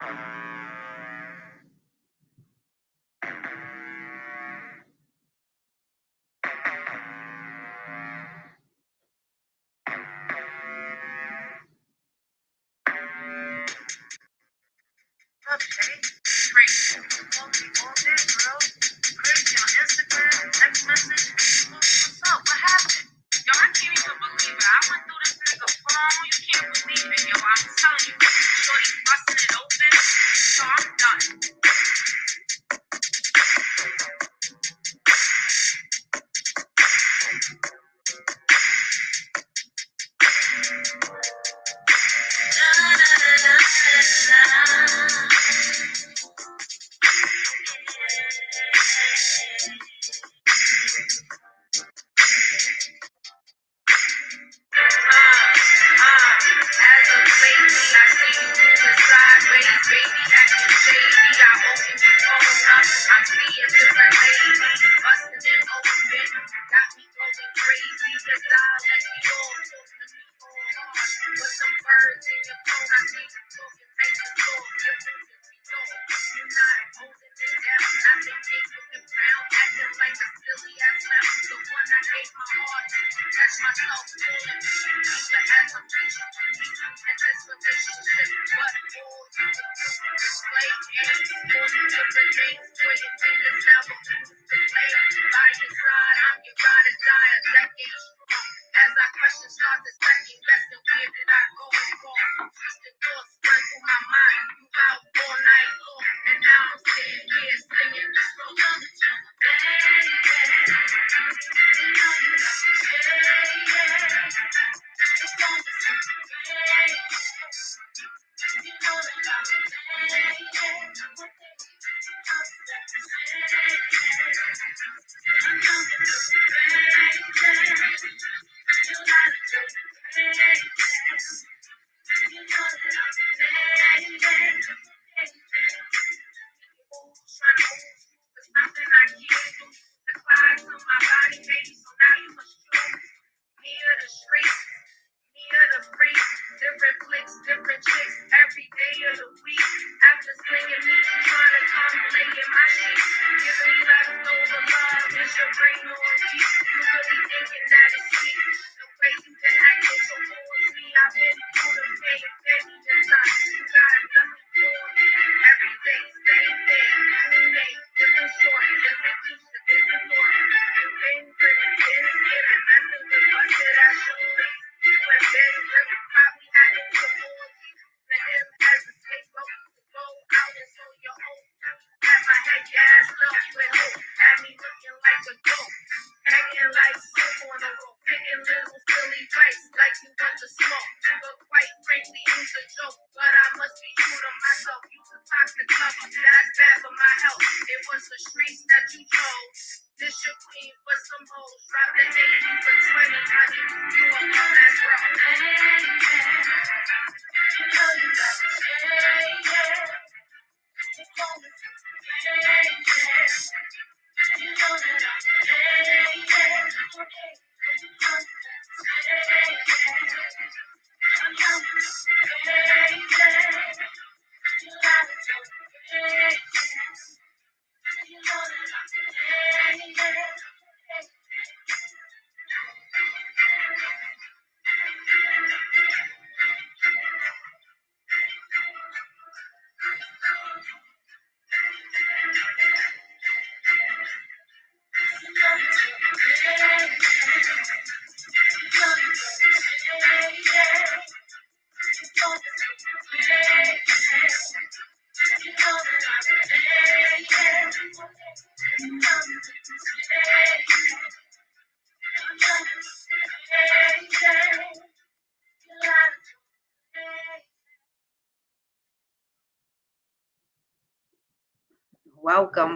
Okay, great. Call me all day, girl. Crazy on Instagram, text message. What's up? What happened? Yo, I can't even believe it. I went through this nigga phone. You can't believe it, yo. I'm telling you, shorty busting it open. So I'm done. As of lately, I see you moving sideways, baby, acting shady. I open your phone up, I'm seeing different ladies, busting it open, got me going crazy. Your style let me all talking to me all hard. With some words in your phone, I see you talking, make you talk, different than we talk. You're not holding it down, I've been taking the crown, acting like a silly ass clown. The one I gave my heart to, catch myself falling. Either as a preacher to me in this relationship, but all you can do is play games. All you can remain, pointing fingers now, but who's to blame? By your side, I'm your ride or die, a decade strong. As I question, start to second guessing, where did I go wrong? Twisted thoughts run through my mind. You out all night long, and now I'm sitting here singing this song.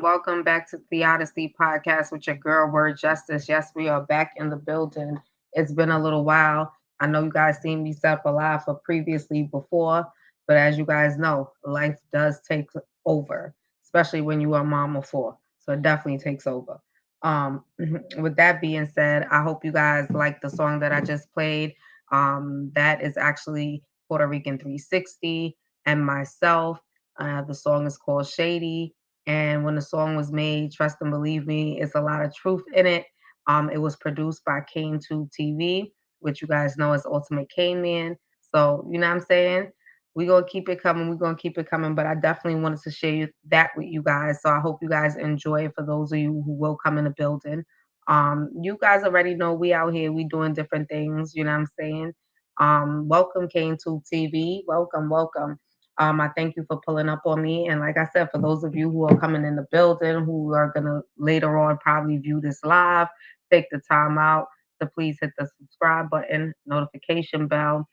Welcome back to the Odyssey podcast with your girl, Word Justice. Yes, we are back in the building. It's been a little while. I know you guys seen me set up a live for previously before, but as you guys know, life does take over, especially when you are a mom of four. So it definitely takes over. With that being said, I hope you guys like the song that I just played. That is actually Puerto Rican 360 and myself. The song is called Shady. And when the song was made, trust and believe me, it's a lot of truth in it. It was produced by Kane 2 TV, which you guys know as Ultimate Kane Man. So, you know what I'm saying? We're going to keep it coming. We're going to keep it coming. But I definitely wanted to share that with you guys. So I hope you guys enjoy it for those of you who will come in the building. You guys already know we out here. We doing different things. You know what I'm saying? Welcome, Kane 2 TV. Welcome, welcome. I thank you for pulling up on me. And like I said, for those of you who are coming in the building, who are going to later on probably view this live, take the time out to please hit the subscribe button, notification bell,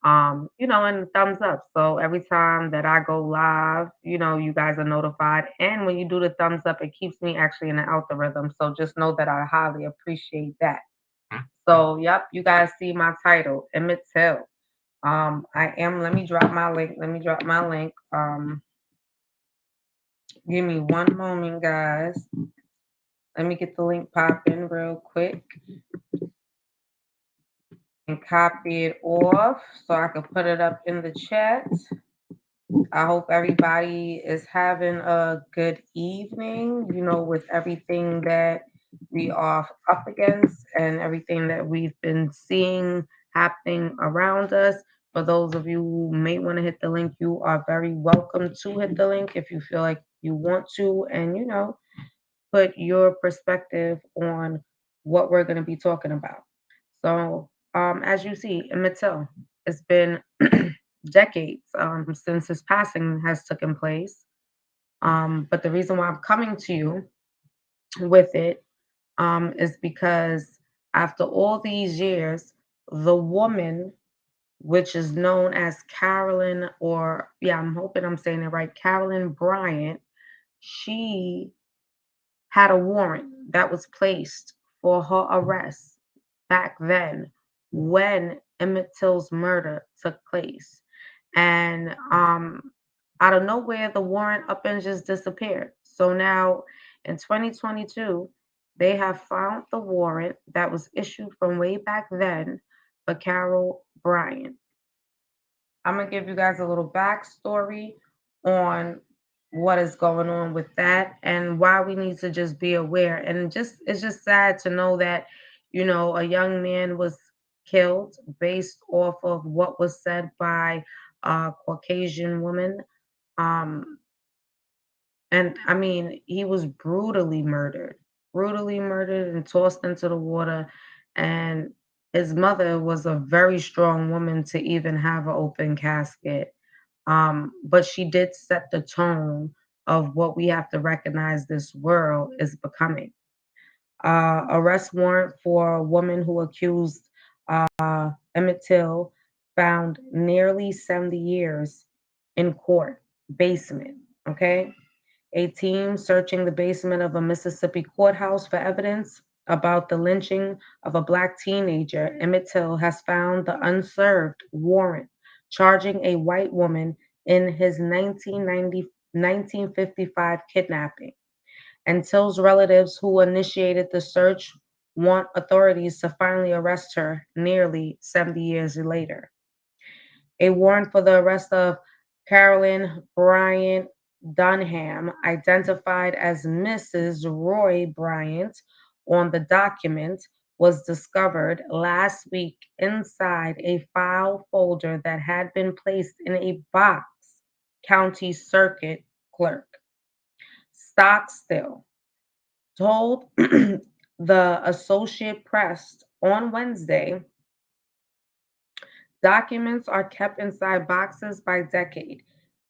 and the thumbs up. So every time that I go live, you guys are notified. And when you do the thumbs up, it keeps me actually in the algorithm. So just know that I highly appreciate that. So, yep, you guys see my title, Emmet Till. Let me drop my link. Give me one moment, guys. Let me get the link popping real quick and copy it off so I can put it up in the chat. I hope everybody is having a good evening, with everything that we are up against and everything that we've been seeing happening around us. For those of you who may want to hit the link, you are very welcome to hit the link if you feel like you want to, and put your perspective on what we're going to be talking about. So, as you see, Emmet Till, it's been decades since his passing has taken place. But the reason why I'm coming to you with it is because after all these years, the woman, which is known as Carolyn, or yeah, I'm hoping I'm saying it right, Carolyn Bryant, she had a warrant that was placed for her arrest back then when Emmett Till's murder took place. And out of nowhere, the warrant up and just disappeared. So now in 2022, they have found the warrant that was issued from way back then for Carol Bryant. I'm gonna give you guys a little backstory on what is going on with that and why we need to just be aware. And just it's just sad to know that, a young man was killed based off of what was said by a Caucasian woman. Um, and I mean, he was brutally murdered and tossed into the water. And his mother was a very strong woman to even have an open casket. But she did set the tone of what we have to recognize this world is becoming. Arrest warrant for a woman who accused Emmett Till found nearly 70 years in court basement. Okay. A team searching the basement of a Mississippi courthouse for evidence about the lynching of a black teenager, Emmett Till has found the unserved warrant charging a white woman in his 1955 kidnapping. And Till's relatives who initiated the search want authorities to finally arrest her nearly 70 years later. A warrant for the arrest of Carolyn Bryant Dunham, identified as Mrs. Roy Bryant on the document, was discovered last week inside a file folder that had been placed in a box. County Circuit Clerk Stockstill told the Associate Press on Wednesday. Documents are kept inside boxes by decade,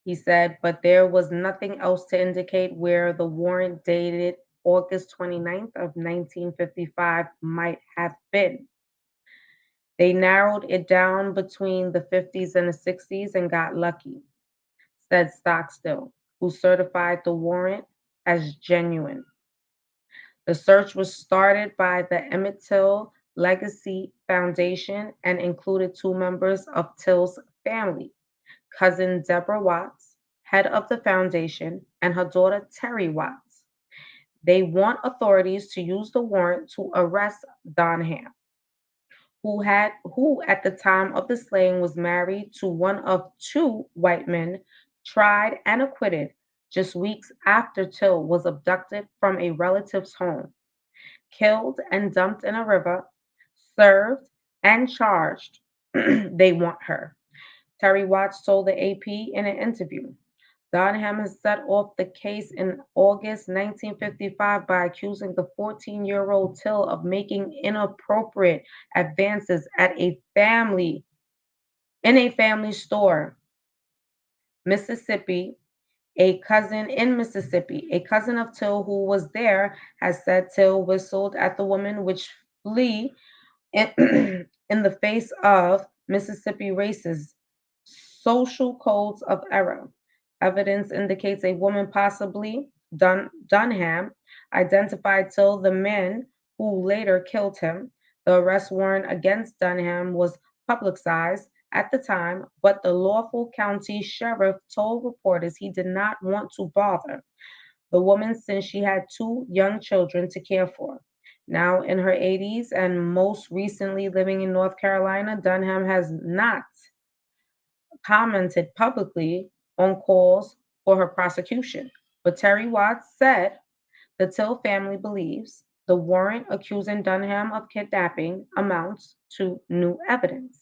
he said, but there was nothing else to indicate where the warrant dated August 29th of 1955 might have been. They narrowed it down between the 50s and the 60s and got lucky, said Stockstill, who certified the warrant as genuine. The search was started by the Emmet Till Legacy Foundation and included two members of Till's family, cousin Deborah Watts, head of the foundation, and her daughter Terry Watts. They want authorities to use the warrant to arrest Donham, who at the time of the slaying was married to one of two white men tried and acquitted just weeks after Till was abducted from a relative's home, killed and dumped in a river, served and charged. They want her. Terry Watts told the AP in an interview. Donham has set off the case in August 1955 by accusing the 14-year-old Till of making inappropriate advances at a family in a family store, Mississippi. A cousin of Till who was there has said Till whistled at the woman which flee in, in the face of Mississippi racist social codes of error. Evidence indicates a woman, possibly Dunham, identified Till the man who later killed him. The arrest warrant against Dunham was publicized at the time, but the lawful county sheriff told reporters he did not want to bother the woman since she had two young children to care for. Now in her 80s and most recently living in North Carolina, Dunham has not commented publicly on calls for her prosecution. But Terry Watts said the Till family believes the warrant accusing Dunham of kidnapping amounts to new evidence.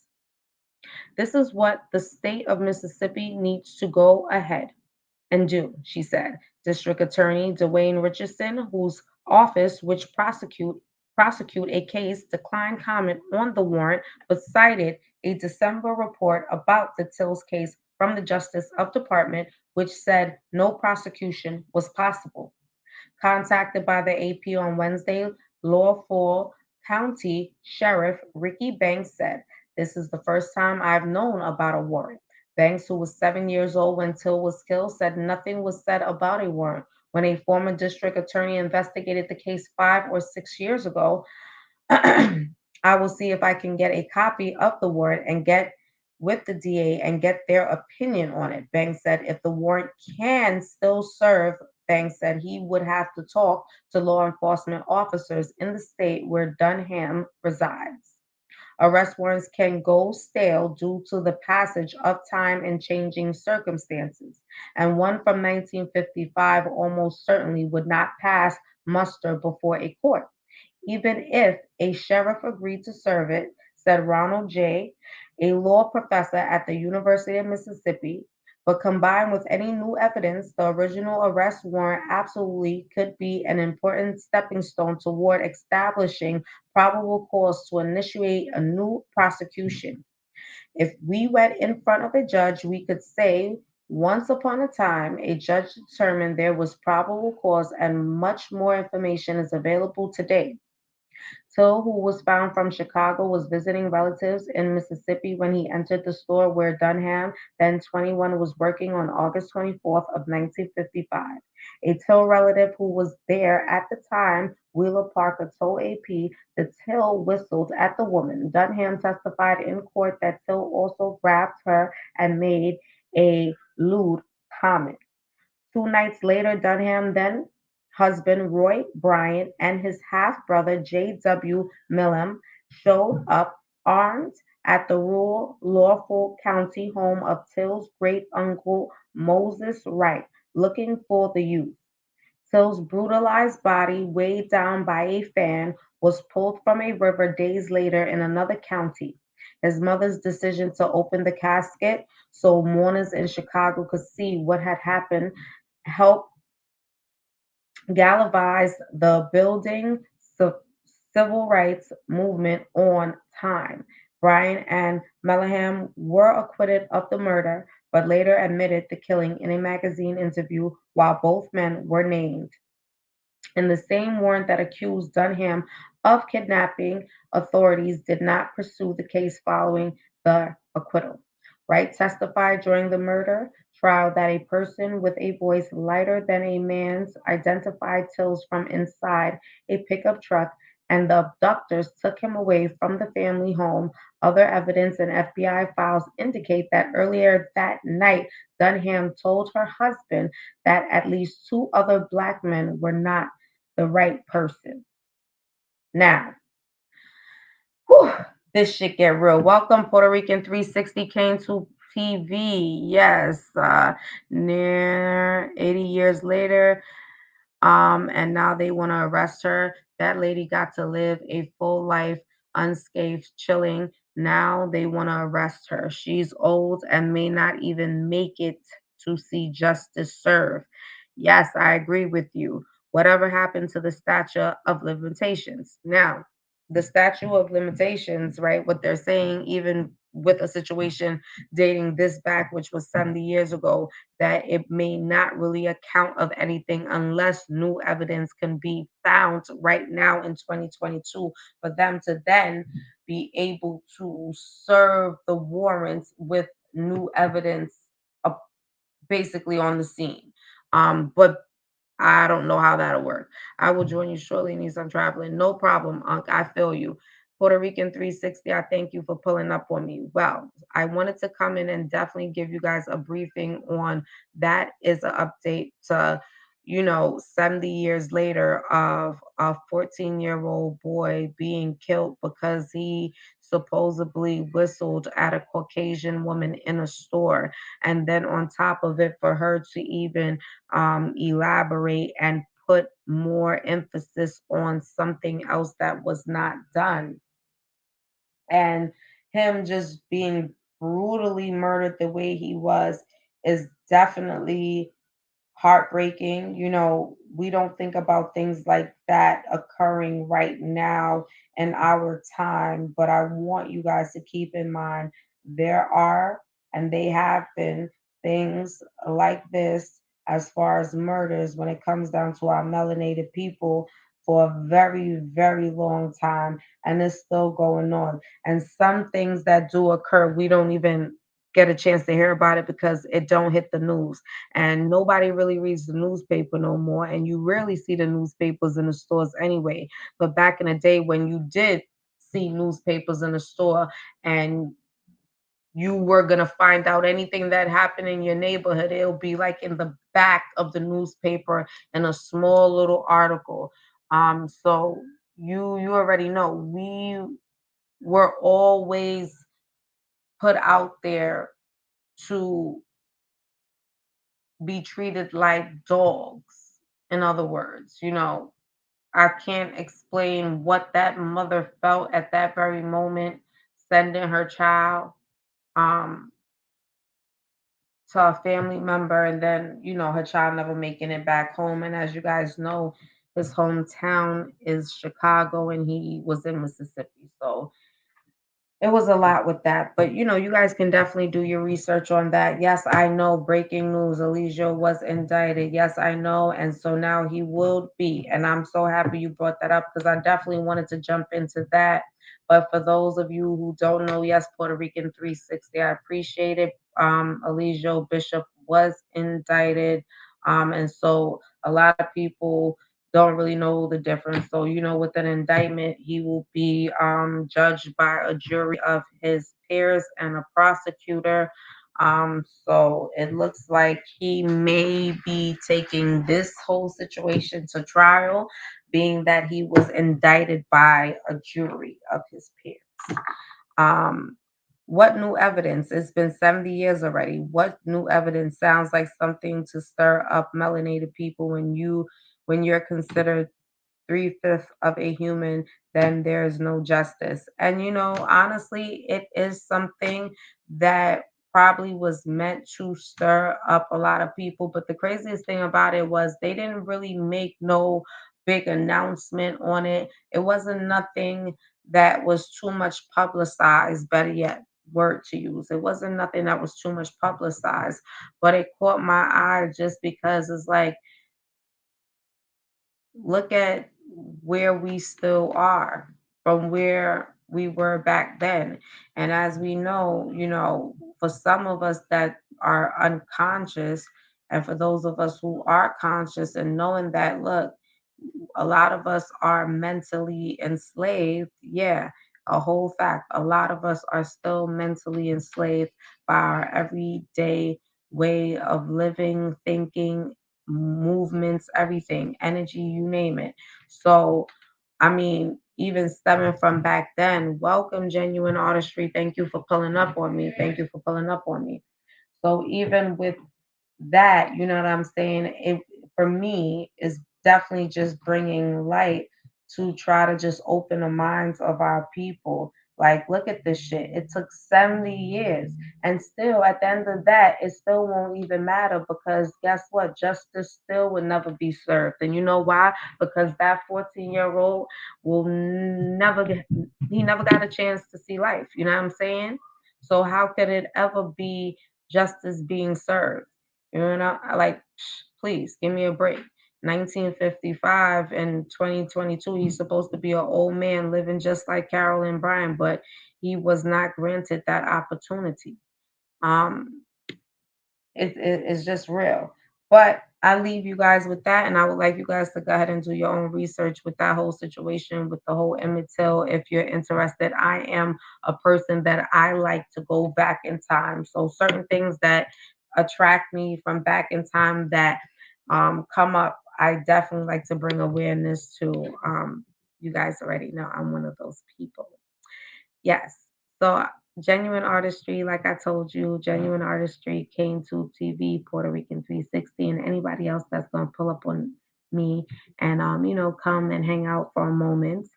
This is what the state of Mississippi needs to go ahead and do, she said. District Attorney Dwayne Richardson, whose office, which prosecute a case, declined comment on the warrant, but cited a December report about the Tills case from the Justice of Department, which said no prosecution was possible. Contacted by the AP on Wednesday, Lawful County Sheriff Ricky Banks said, "This is the first time I've known about a warrant." Banks, who was 7 years old when Till was killed, said nothing was said about a warrant. When a former district attorney investigated the case 5 or 6 years ago, I will see if I can get a copy of the warrant and get with the DA and get their opinion on it. Banks said if the warrant can still serve, Banks said he would have to talk to law enforcement officers in the state where Dunham resides. Arrest warrants can go stale due to the passage of time and changing circumstances, and one from 1955 almost certainly would not pass muster before a court even if a sheriff agreed to serve it, said Ronald J., a law professor at the University of Mississippi. But combined with any new evidence, the original arrest warrant absolutely could be an important stepping stone toward establishing probable cause to initiate a new prosecution. If we went in front of a judge, we could say, once upon a time, a judge determined there was probable cause and much more information is available today. Till, who was found from Chicago, was visiting relatives in Mississippi when he entered the store where Dunham, then 21, was working on August 24th of 1955. A Till relative who was there at the time, Wheeler Parker, told AP the Till whistled at the woman. Dunham testified in court that Till also grabbed her and made a lewd comment. 2 nights later, Dunham then husband Roy Bryant and his half brother J.W. Millam showed up armed at the rural Lawful County home of Till's great uncle Moses Wright, looking for the youth. Till's brutalized body, weighed down by a fan, was pulled from a river days later in another county. His mother's decision to open the casket so mourners in Chicago could see what had happened helped galvanize the building civil rights movement on time. Bryan and Melham were acquitted of the murder, but later admitted the killing in a magazine interview while both men were named. In the same warrant that accused Dunham of kidnapping, authorities did not pursue the case following the acquittal. Wright testified during the murder trial that a person with a voice lighter than a man's identified Tills from inside a pickup truck and the abductors took him away from the family home. Other evidence and FBI files indicate that earlier that night, Dunham told her husband that at least two other black men were not the right person. Now, whew, this shit get real. Welcome, Puerto Rican 360 came to TV. Yes, near 80 years later, and now they want to arrest her. That lady got to live a full life unscathed, chilling. Now they want to arrest her. She's old and may not even make it to see justice served. Yes, I agree with you. Whatever happened to the statute of limitations? Now, the statute of limitations, right? What they're saying, even with a situation dating this back, which was 70 years ago, that it may not really account of anything unless new evidence can be found right now in 2022 for them to then be able to serve the warrants with new evidence uh, basically on the scene. But I don't know how that'll work. I will join you shortly. Need some traveling. No problem, Unc. I feel you. Puerto Rican 360, I thank you for pulling up on me. Well, I wanted to come in and definitely give you guys a briefing on that is an update to, 70 years later of a 14-year-old boy being killed because he supposedly whistled at a Caucasian woman in a store. And then on top of it, for her to even elaborate and put more emphasis on something else that was not done. And him just being brutally murdered the way he was is definitely heartbreaking. We don't think about things like that occurring right now in our time, but I want you guys to keep in mind there are and they have been things like this as far as murders when it comes down to our melanated people for a very, very long time, and it's still going on. And some things that do occur, we don't even get a chance to hear about it because it don't hit the news, and nobody really reads the newspaper no more, and you rarely see the newspapers in the stores anyway. But back in the day when you did see newspapers in the store and you were going to find out anything that happened in your neighborhood, it'll be like in the back of the newspaper in a small little article. So you already know we were always put out there to be treated like dogs. In other words, I can't explain what that mother felt at that very moment, sending her child um, to a family member, and then, her child never making it back home. And as you guys know, his hometown is Chicago and he was in Mississippi. So it was a lot with that, but you guys can definitely do your research on that. Yes, I know, breaking news, Elijah was indicted. Yes, I know. And so now he will be. And I'm so happy you brought that up because I definitely wanted to jump into that. But for those of you who don't know, yes, Puerto Rican 360, I appreciate it. Elijah Bishop was indicted. And so a lot of people don't really know the difference. So, with an indictment, he will be judged by a jury of his peers and a prosecutor. So it looks like he may be taking this whole situation to trial, being that he was indicted by a jury of his peers. Um, what new evidence? It's been 70 years already. What new evidence sounds like something to stir up melanated people when you're considered three-fifths of a human, then there's no justice. And honestly, it is something that probably was meant to stir up a lot of people. But the craziest thing about it was they didn't really make no big announcement on it. It wasn't nothing that was too much publicized, better yet, word to use. It wasn't nothing that was too much publicized, but it caught my eye just because it's like, look at where we still are from where we were back then. And as we know, for some of us that are unconscious, and for those of us who are conscious and knowing that, look, a lot of us are mentally enslaved. Yeah, a whole fact. A lot of us are still mentally enslaved by our everyday way of living, thinking, movements, everything, energy, you name it. So, I mean, even stemming from back then. Welcome, genuine artistry. Thank you for pulling up on me. Thank you for pulling up on me. So even with that, you know what I'm saying? It for me is definitely just bringing light to try to just open the minds of our people. Like, look at this shit. It took 70 years. And still, at the end of that, it still won't even matter because guess what? Justice still would never be served. And you know why? Because that 14-year-old will never get, he never got a chance to see life. You know what I'm saying? So, how could it ever be justice being served? You know, like, please give me a break. 1955 and 2022, he's supposed to be an old man living just like Carol and Brian, but he was not granted that opportunity. Um, it's just real. But I leave you guys with that, and I would like you guys to go ahead and do your own research with that whole situation with the whole Emmet Till. If you're interested, I am a person that I like to go back in time. So certain things that attract me from back in time that come up, I definitely like to bring awareness to. You guys already know I'm one of those people. Yes. So genuine artistry, like I told you, genuine artistry came to TV, Puerto Rican 360, and anybody else that's gonna pull up on me and come and hang out for a moment.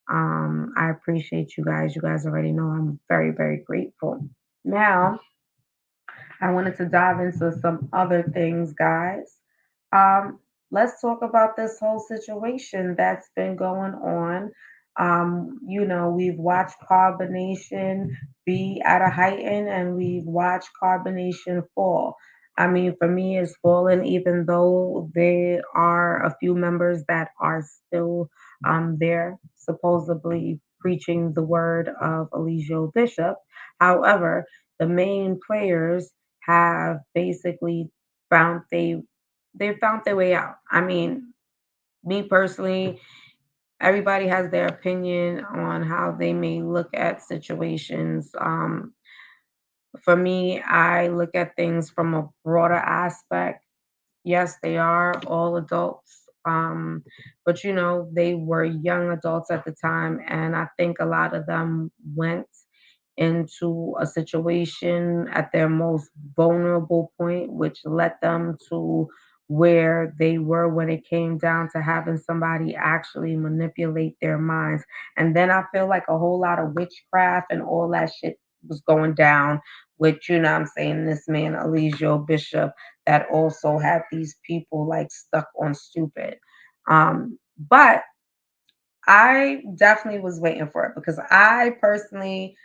I appreciate you guys. You guys already know I'm very, very grateful. Now I wanted to dive into some other things, guys. Um, let's talk about this whole situation that's been going on. We've watched carbonation be at a heighten and we've watched carbonation fall. I mean, for me, it's fallen, even though there are a few members that are still there, supposedly preaching the word of Eligio Bishop. However, the main players have basically found they found their way out. I mean, me personally, everybody has their opinion on how they may look at situations. For me, I look at things from a broader aspect. Yes, they are all adults. But they were young adults at the time, and I think a lot of them went into a situation at their most vulnerable point, which led them to where they were when it came down to having somebody actually manipulate their minds. And then I feel like a whole lot of witchcraft and all that shit was going down with, I'm saying, this man, Eligio Bishop, that also had these people like stuck on stupid. But I definitely was waiting for it because I personally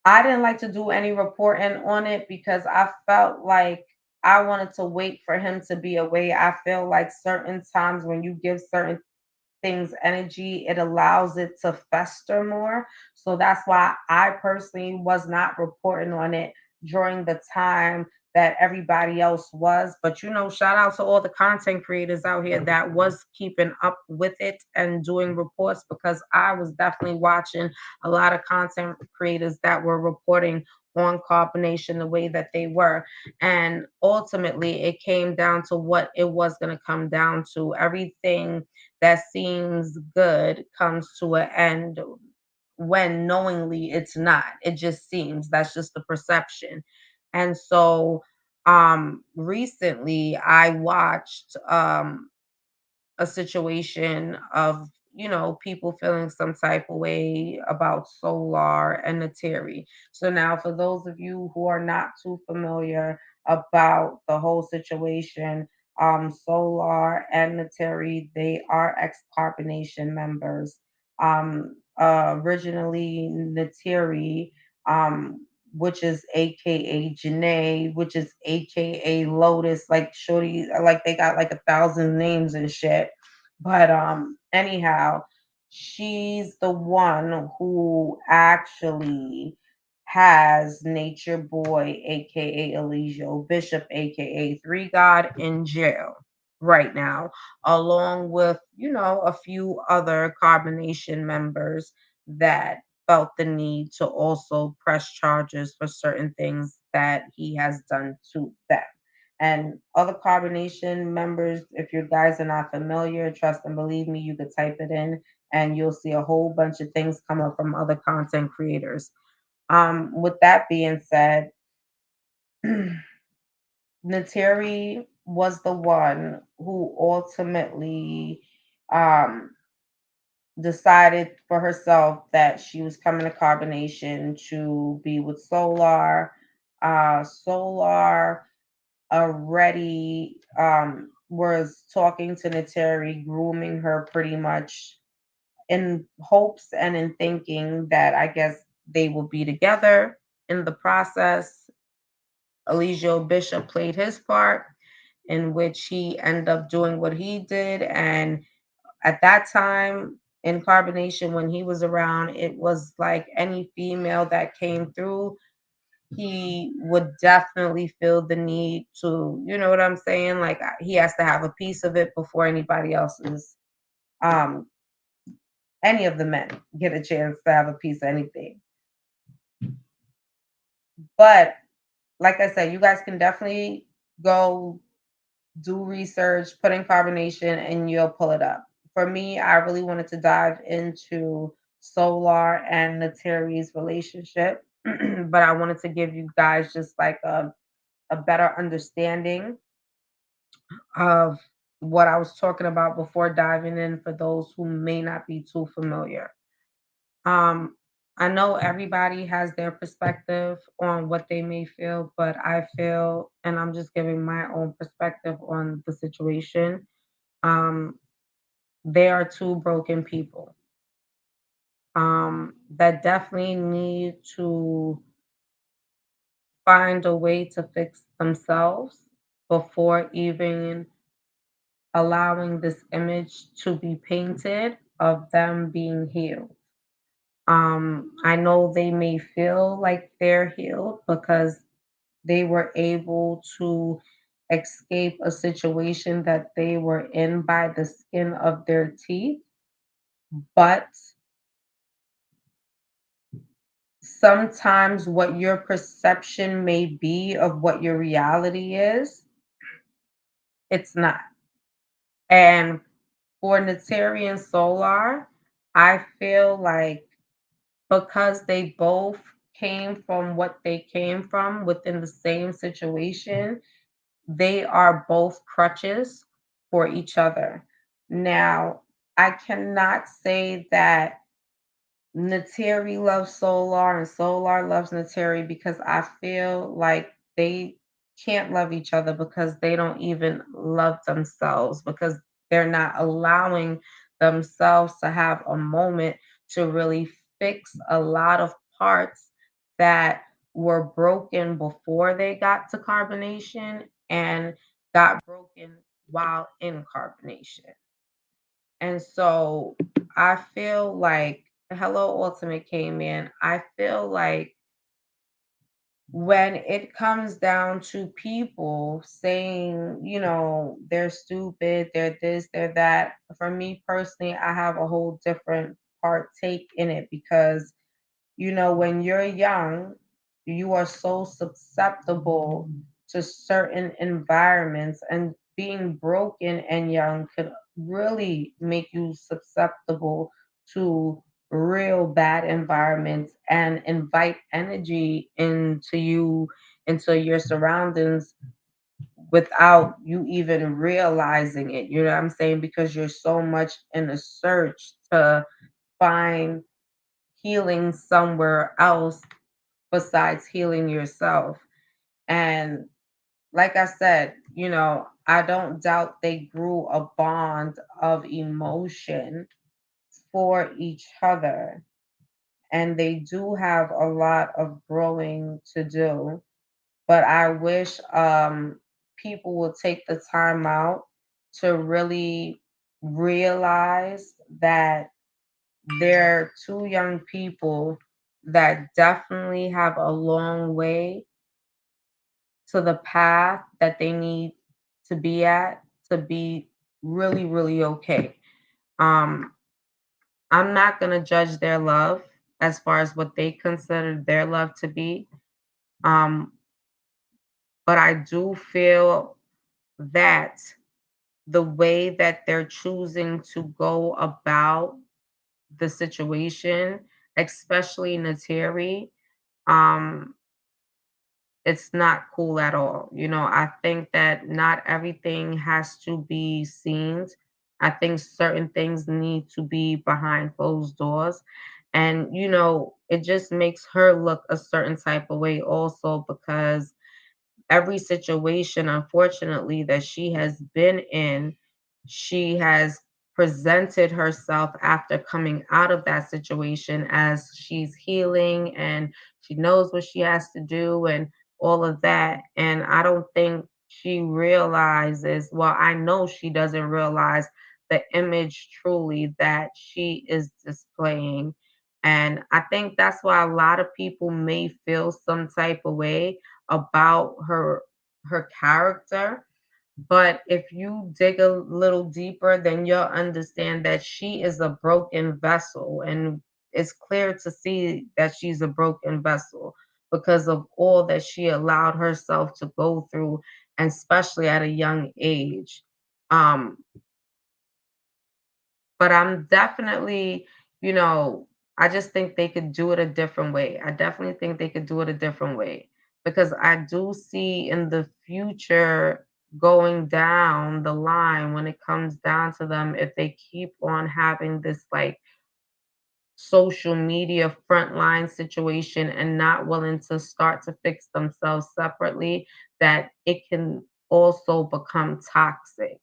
I didn't like to do any reporting on it because I felt like I wanted to wait for him to be away. I feel like certain times when you give certain things energy, it allows it to fester more. So that's why I personally was not reporting on it during the time that everybody else was. But shout out to all the content creators out here that was keeping up with it and doing reports because I was definitely watching a lot of content creators that were reporting on carbonation the way that they were. And ultimately, it came down to what it was going to come down to. Everything that seems good comes to an end when knowingly it's not. It just seems that's just the perception. And so recently I watched a situation of people feeling some type of way about Solar and Nateri. So now, for those of you who are not too familiar about the whole situation, Solar and Nateri, they are ex-carbonation members. Originally Nateri, which is AKA Janae, which is AKA Lotus, like Shorty, like they got like 1,000 names and shit. But anyhow, she's the one who actually has Nature Boy, aka Eligio Bishop, aka Three God, in jail right now, along with, a few other carbonation members that felt the need to also press charges for certain things that he has done to them. And other carbonation members, if you guys are not familiar, trust and believe me, you could type it in and you'll see a whole bunch of things come up from other content creators. With that being said, Nateri was the one who ultimately um, decided for herself that she was coming to carbonation to be with Solar. Solar already was talking to Nateri, grooming her pretty much in hopes and in thinking that I guess they will be together. In the process, Eligio Bishop played his part, in which he ended up doing what he did. And at that time in carbonation, when he was around, it was like any female that came through, he would definitely feel the need to, you know what I'm saying? Like he has to have a piece of it before anybody else's, um, any of the men get a chance to have a piece of anything. But like I said, you guys can definitely go do research, put in carbonation, and you'll pull it up. For me, I really wanted to dive into Solar and Nateri's relationship, but I wanted to give you guys just like a better understanding of what I was talking about before diving in for those who may not be too familiar. Um, I know everybody has their perspective on what they may feel, but I feel, and I'm just giving my own perspective on the situation. Um, they are two broken people that definitely need to find a way to fix themselves before even allowing this image to be painted of them being healed. I know they may feel like they're healed because they were able to escape a situation that they were in by the skin of their teeth, but sometimes what your perception may be of what your reality is, it's not. And for Nateri and Solar, I feel like because they both came from what they came from within the same situation, they are both crutches for each other. Now, I cannot say that Nateri loves Solar and Solar loves Nateri because I feel like they can't love each other because they don't even love themselves because they're not allowing themselves to have a moment to really fix a lot of parts that were broken before they got to carbonation and got broken while in carbonation. And so I feel like Hello Ultimate came in. I feel like when it comes down to people saying, they're stupid, they're this, they're that, for me personally, I have a whole different partake in it because when you're young, you are so susceptible to certain environments, and being broken and young could really make you susceptible to real bad environments and invite energy into your surroundings without you even realizing it. You know what I'm saying? Because you're so much in a search to find healing somewhere else besides healing yourself. And like I said, I don't doubt they grew a bond of emotion for each other. And they do have a lot of growing to do. But I wish people will take the time out to really realize that they're two young people that definitely have a long way to the path that they need to be at to be really, really okay. Um, I'm not going to judge their love as far as what they consider their love to be. Um, But I do feel that the way that they're choosing to go about the situation, especially Nateri, um, it's not cool at all. I think that not everything has to be seen. I think certain things need to be behind closed doors. And, it just makes her look a certain type of way also because every situation, unfortunately, that she has been in, she has presented herself after coming out of that situation as she's healing and she knows what she has to do and all of that. And I don't think she realizes, well, I know she doesn't realize the image truly that she is displaying. And I think that's why a lot of people may feel some type of way about her character, but if you dig a little deeper, then you'll understand that she is a broken vessel, and it's clear to see that she's a broken vessel because of all that she allowed herself to go through, and especially at a young age. um but I'm definitely, you know, I just think they could do it a different way. I definitely think they could do it a different way because I do see in the future going down the line when it comes down to them, if they keep on having this like social media frontline situation and not willing to start to fix themselves separately, that it can also become toxic.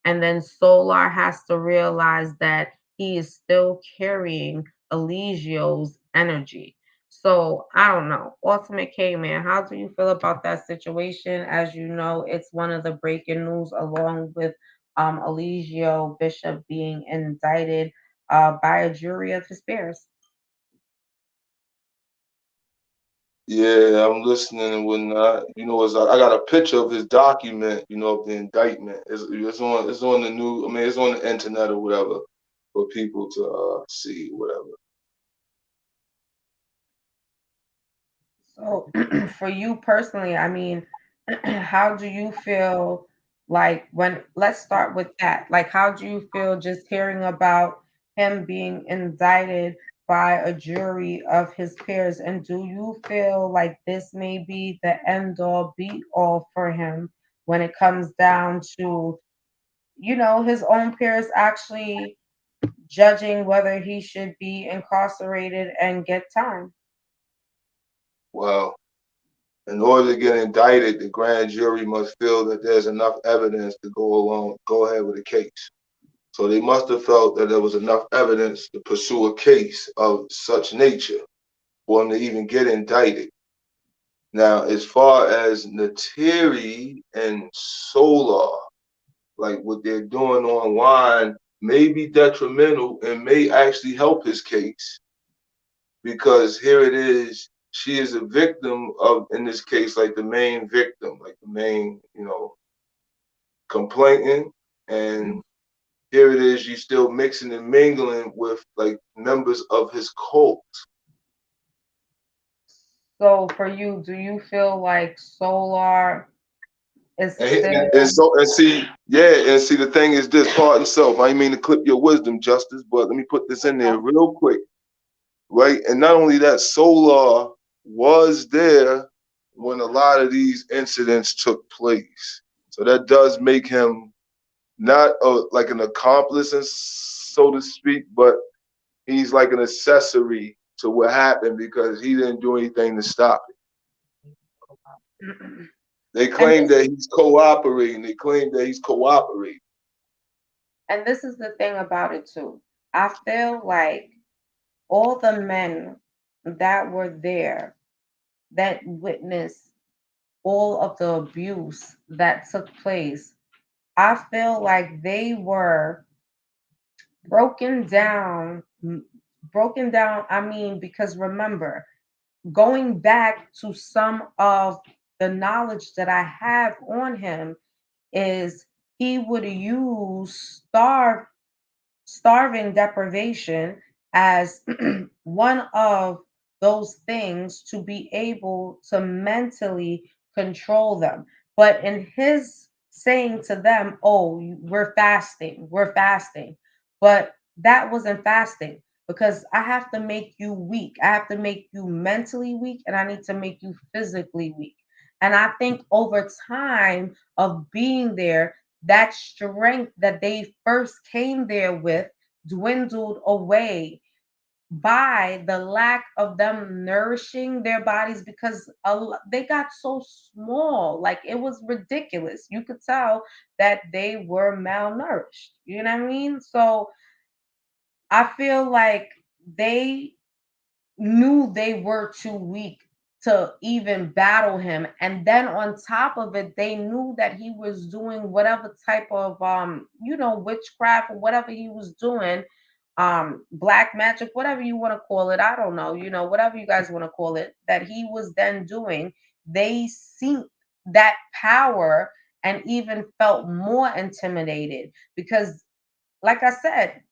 And then Solar has to realize that he is still carrying Eligio's energy. So I don't know. Ultimate K Man, how do you feel about that situation? As you know, it's one of the breaking news along with Eligio Bishop being indicted by a jury of his peers. Yeah, I'm listening and whatnot. I got a picture of his document. Of the indictment. It's on the new. I mean, it's on the internet or whatever for people to see whatever. So, for you personally, I mean, how do you feel like when, let's start with that. Like, how do you feel just hearing about him being indicted by a jury of his peers? And do you feel like this may be the end all be all for him when it comes down to, his own peers actually judging whether he should be incarcerated and get time? Well, in order to get indicted, the grand jury must feel that there's enough evidence to go ahead with the case. So they must have felt that there was enough evidence to pursue a case of such nature for him to even get indicted. Now, as far as Nateri and Solar, like what they're doing online may be detrimental and may actually help his case because here it is, she is a victim of, in this case, like the main victim, like the main, complainant. And here it is, she's still mixing and mingling with like members of his cult. So for you, do you feel like Solar is And still so and see, yeah, and see the thing is this part and self. I mean to clip your wisdom, Justice, but let me put this in there okay? real quick, right? And not only that, Solar was there when a lot of these incidents took place. So that does make him not like an accomplice, so to speak, but he's like an accessory to what happened because he didn't do anything to stop it. They And claim that he's cooperating. They claim that he's cooperating. this is the thing about it too. I feel like all the men that were there that witnessed all of the abuse that took place, I feel like they were broken down. Broken down, I mean, because remember, going back to some of the knowledge that I have on him is he would use starving deprivation as one of those things to be able to mentally control them. But in his saying to them, "Oh, we're fasting," but that wasn't fasting, because I have to make you weak. I have to make you mentally weak, and I need to make you physically weak. And I think over time of being there, that strength that they first came there with dwindled away by the lack of them nourishing their bodies, because they got so small, like it was ridiculous. You could tell that they were malnourished, you know what I mean? So I feel like they knew they were too weak to even battle him, and then on top of it they knew that he was doing whatever type of witchcraft or whatever he was doing, black magic, whatever you want to call it, I don't know, whatever you guys want to call it, that he was then doing. They seen that power and even felt more intimidated, because like I said,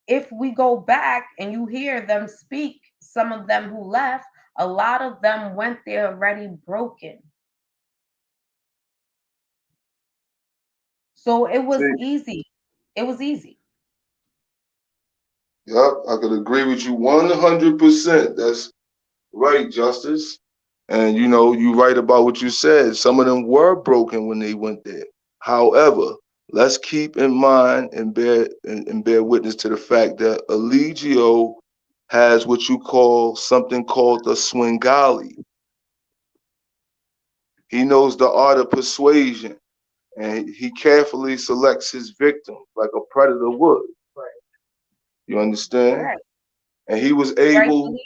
if we go back and you hear them speak, some of them who left, a lot of them went there already broken. So it was See, easy. It was easy. yep, I could agree with you 100%. That's right, Justice. And you right about what you said. Some of them were broken when they went there. However, let's keep in mind and bear witness to the fact that Eligio has what you call something called the Swingali. He knows the art of persuasion, and he carefully selects his victims like a predator would. You understand? Right. And he was able. Rightfully.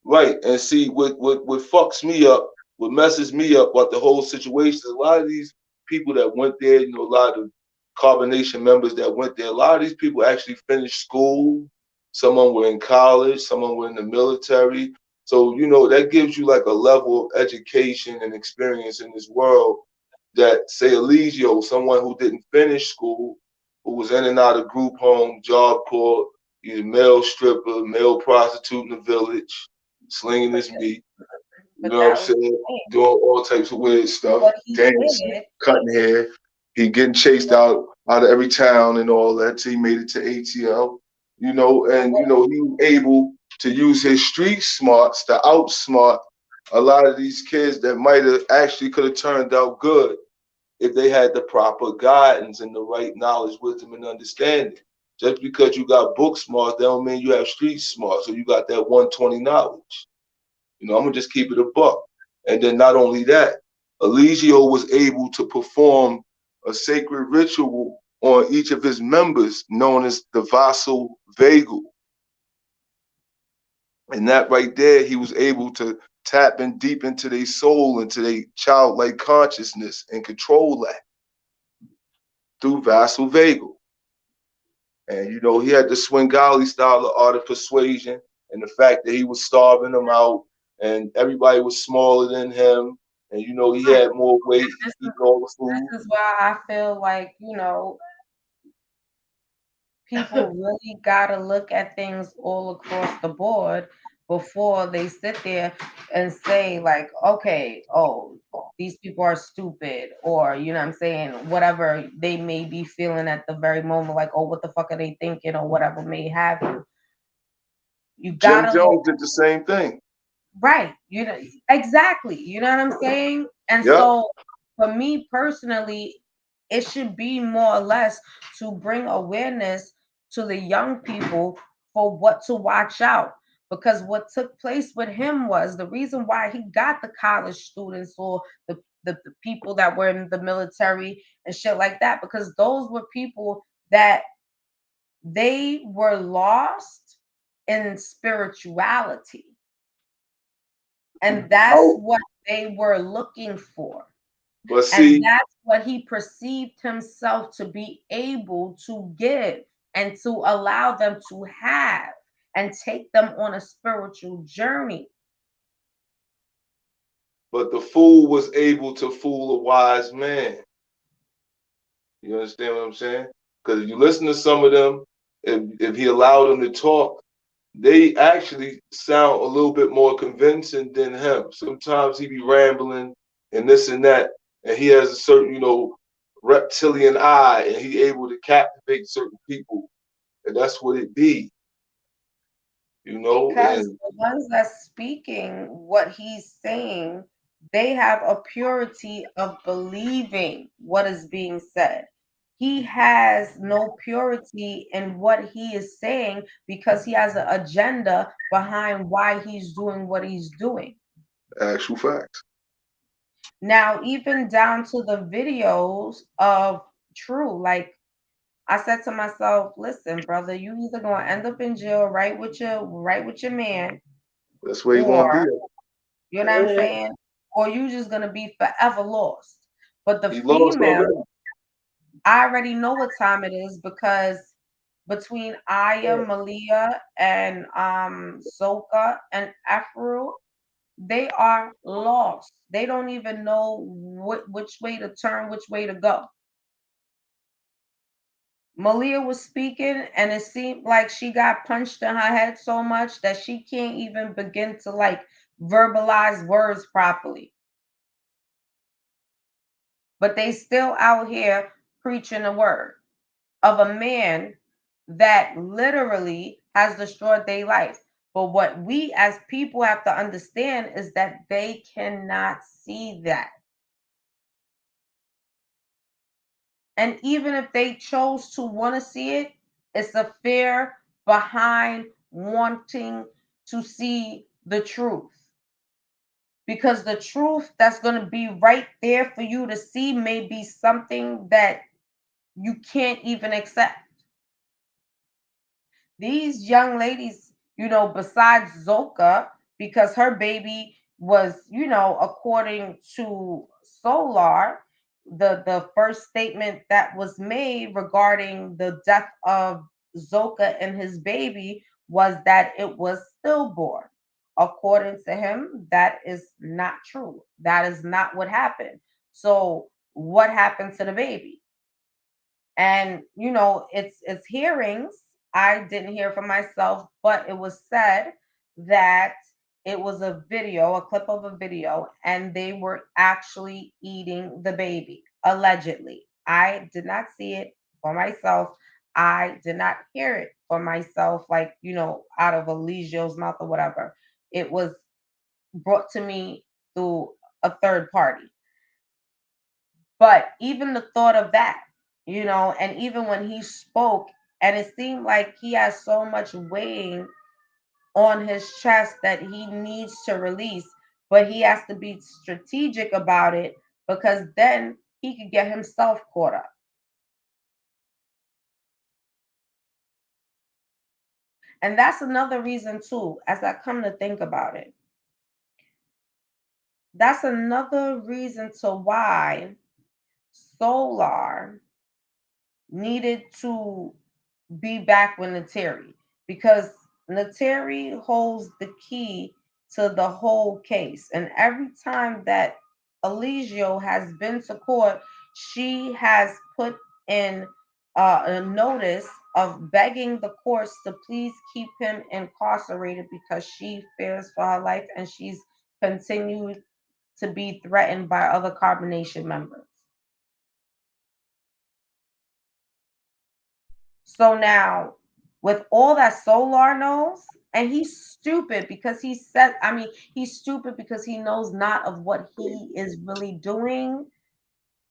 Right. And see what fucks me up, what messes me up about the whole situation, a lot of these people that went there, a lot of carbonation members that went there, a lot of these people actually finished school. Some of them were in college, some of them were in the military. So, that gives you like a level of education and experience in this world that, say, Eligio, someone who didn't finish school, who was in and out of group home, job corps, either male stripper, male prostitute in the village, slinging But his meat, you but know what I'm that was the saying? thing. Doing all types of weird stuff, What he dancing, did, cutting hair. He getting chased out of every town and all that till he made it to ATL, but and he was able to use his street smarts to outsmart a lot of these kids that might have actually could have turned out good if they had the proper guidance and the right knowledge, wisdom, and understanding. Just because you got book smart, that don't mean you have street smart. So you got that 120 knowledge. I'm gonna just keep it a buck. And then not only that, Eligio was able to perform a sacred ritual on each of his members, known as the vassal vagal. And that right there, he was able to tap in deep into their soul, into their childlike consciousness, and control that through vassal vagal. And he had the Swingali style of art of persuasion, and the fact that he was starving them out, and everybody was smaller than him, and he right. had more weight, This eating is all the food. this is why I feel like, people really gotta look at things all across the board before they sit there and say like, okay, oh, these people are stupid, or what I'm saying, whatever they may be feeling at the very moment, like, oh, what the fuck are they thinking, or whatever may have you. You Jim gotta look. Jones did the same thing. Right. Exactly. You know what I'm saying? And Yep. so for me personally, it should be more or less to bring awareness to the young people for what to watch out. Because what took place with him was the reason why he got the college students, or the people that were in the military and shit like that, because those were people that they were lost in spirituality, and that's Oh, what they were looking for. but And see, that's what he perceived himself to be able to give and to allow them to have and take them on a spiritual journey. but the fool was able to fool a wise man. You understand what I'm saying? Because if you listen to some of them, if he allowed them to talk, they actually sound a little bit more convincing than him. Sometimes he be rambling and this and that. and he has a certain, reptilian eye, and he able to captivate certain people, and that's what it be, Because and the ones that's speaking what he's saying, they have a purity of believing what is being said. He has no purity in what he is saying because he has an agenda behind why he's doing what he's doing. actual facts. Now, even down to the videos of True, like I said to myself, listen, brother, you either gonna end up in jail right with your man, That's where he gonna be or at. you know what I'm saying? Or you just gonna be forever lost. But the He lost female, already. I already know what time it is because between Aya, Malia, and Zoka and Afro, they are lost. They don't even know which way to turn, which way to go. Malia was speaking, and it seemed like she got punched in her head so much that she can't even begin to like verbalize words properly. But they still out here preaching the word of a man that literally has destroyed their life. But what we as people have to understand is that they cannot see that. And even if they chose to want to see it, it's a fear behind wanting to see the truth. Because the truth that's going to be right there for you to see may be something that you can't even accept. These young ladies, besides Zoka, because her baby was, according to Solar, the first statement that was made regarding the death of Zoka and his baby was that it was stillborn. According to him, that is not true. That is not what happened. So, what happened to the baby? And it's hearings. I didn't hear for myself, but it was said that it was a video, a clip of a video, and they were actually eating the baby, allegedly. I did not see it for myself. I did not hear it for myself, like, out of Eligio's mouth or whatever. It was brought to me through a third party. But even the thought of that, and even when he spoke, and it seemed like he has so much weighing on his chest that he needs to release, but he has to be strategic about it because then he could get himself caught up. And that's another reason, too, as I come to think about it. That's another reason to why Solar needed to be back with Nateri because Nateri holds the key to the whole case. And every time that Eligio has been to court, she has put in a notice of begging the courts to please keep him incarcerated because she fears for her life and she's continued to be threatened by other carbonation members. So now, with all that Solar knows, and he's stupid because he said, I mean, he's stupid because he knows not of what he is really doing.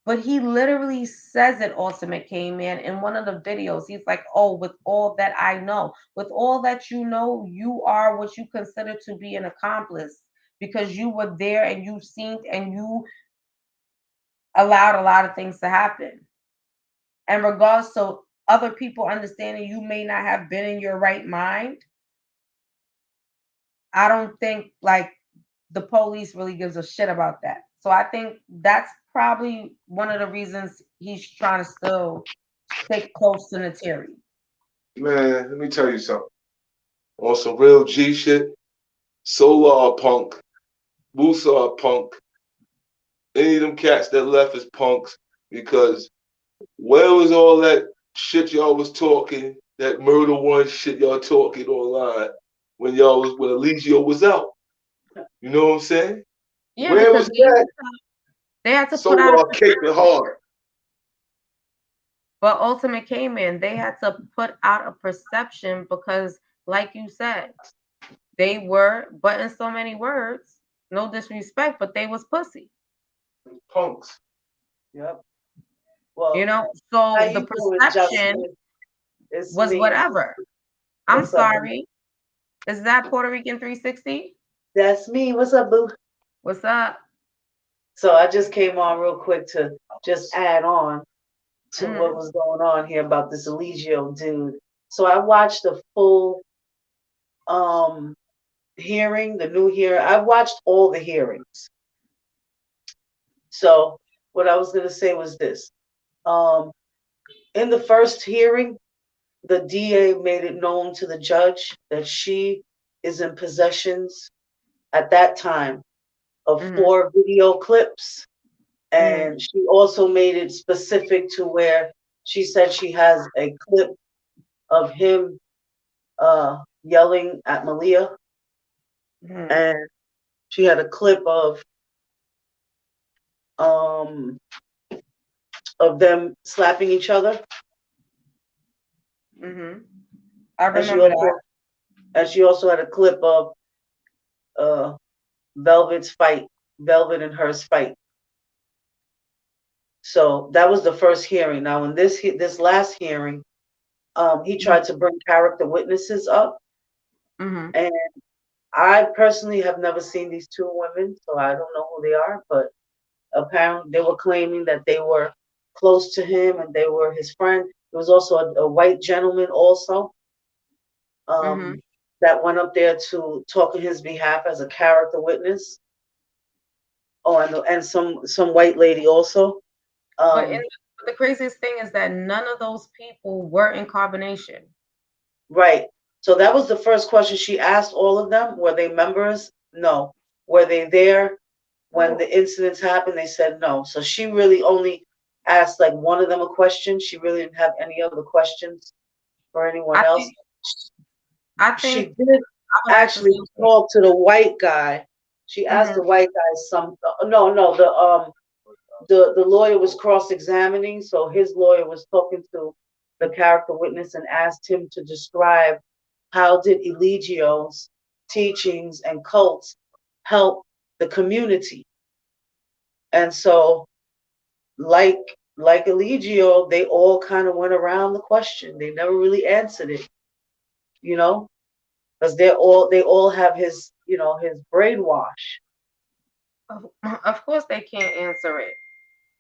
But he literally says it, Ultimate K-Man, in one of the videos. He's like, oh, with all that I know, with all that you know, you are what you consider to be an accomplice because you were there and you seen and you allowed a lot of things to happen. And regards to other people understanding you may not have been in your right mind, I don't think like the police really gives a shit about that. So I think that's probably one of the reasons he's trying to still stick close to Nateri. Man, let me tell you something. On some real G shit, Solar a punk, Musa a punk, any of them cats that left is punks because where was all that shit y'all was talking, that murder one shit y'all talking online when Eligio was out? You know what I'm saying? Yeah, Where because was that? They had to put So out a Cape and perception. hard. But Ultimate came in. They had to put out a perception because, like you said, they were, but in so many words, no disrespect, but they was pussy. Punks. Yep. You Well, know, how so the you doing, perception Justin? It's was me. whatever. I'm What's up, boo? sorry. Is that Puerto Rican 360? That's me. What's up, boo? What's up? So I just came on real quick to just add on to what Mm, was going on here about this Eligio dude. So I watched the full um hearing, the new hearing. I watched all the hearings. So what I was gonna say was this. Um in the first hearing, the DA made it known to the judge that she is in possessions at that time of mm-hmm, 4 video clips. mm-hmm, And she also made it specific to where she said she has a clip of him yelling at Malia, mm-hmm, and she had a clip um, of them slapping each other, mm-hmm. I and remember that. she also had a clip of uh, Velvet's fight, Velvet and hers fight. So that was the first hearing. Now, in this last hearing, he tried to bring character witnesses up, Mm-hmm. and I personally have never seen these two women, so I don't know who they are. But apparently, they were claiming that they were close to him and they were his friend. There was also a white gentleman also Mm-hmm. um, that went up there to talk on his behalf as a character witness. Oh, and some white lady also. But Um, the craziest thing is that none of those people were in carbonation. right. So that was the first question she asked all of them. Were they members? No. Were they there when the incidents happened? They said no. So she really only asked like one of them a question. She really didn't have any other questions for anyone I else. think I She think did I would ask the actually same thing. talk to the white guy. She asked Mm-hmm. the white guy some. No, the lawyer was cross-examining, so his lawyer was talking to the character witness and asked him to describe how did Eligio's teachings and cults help the community. And so, like Eligio, they all kind of went around the question. They never really answered it, you know, because they all have his his brainwash. Of course, they can't answer it.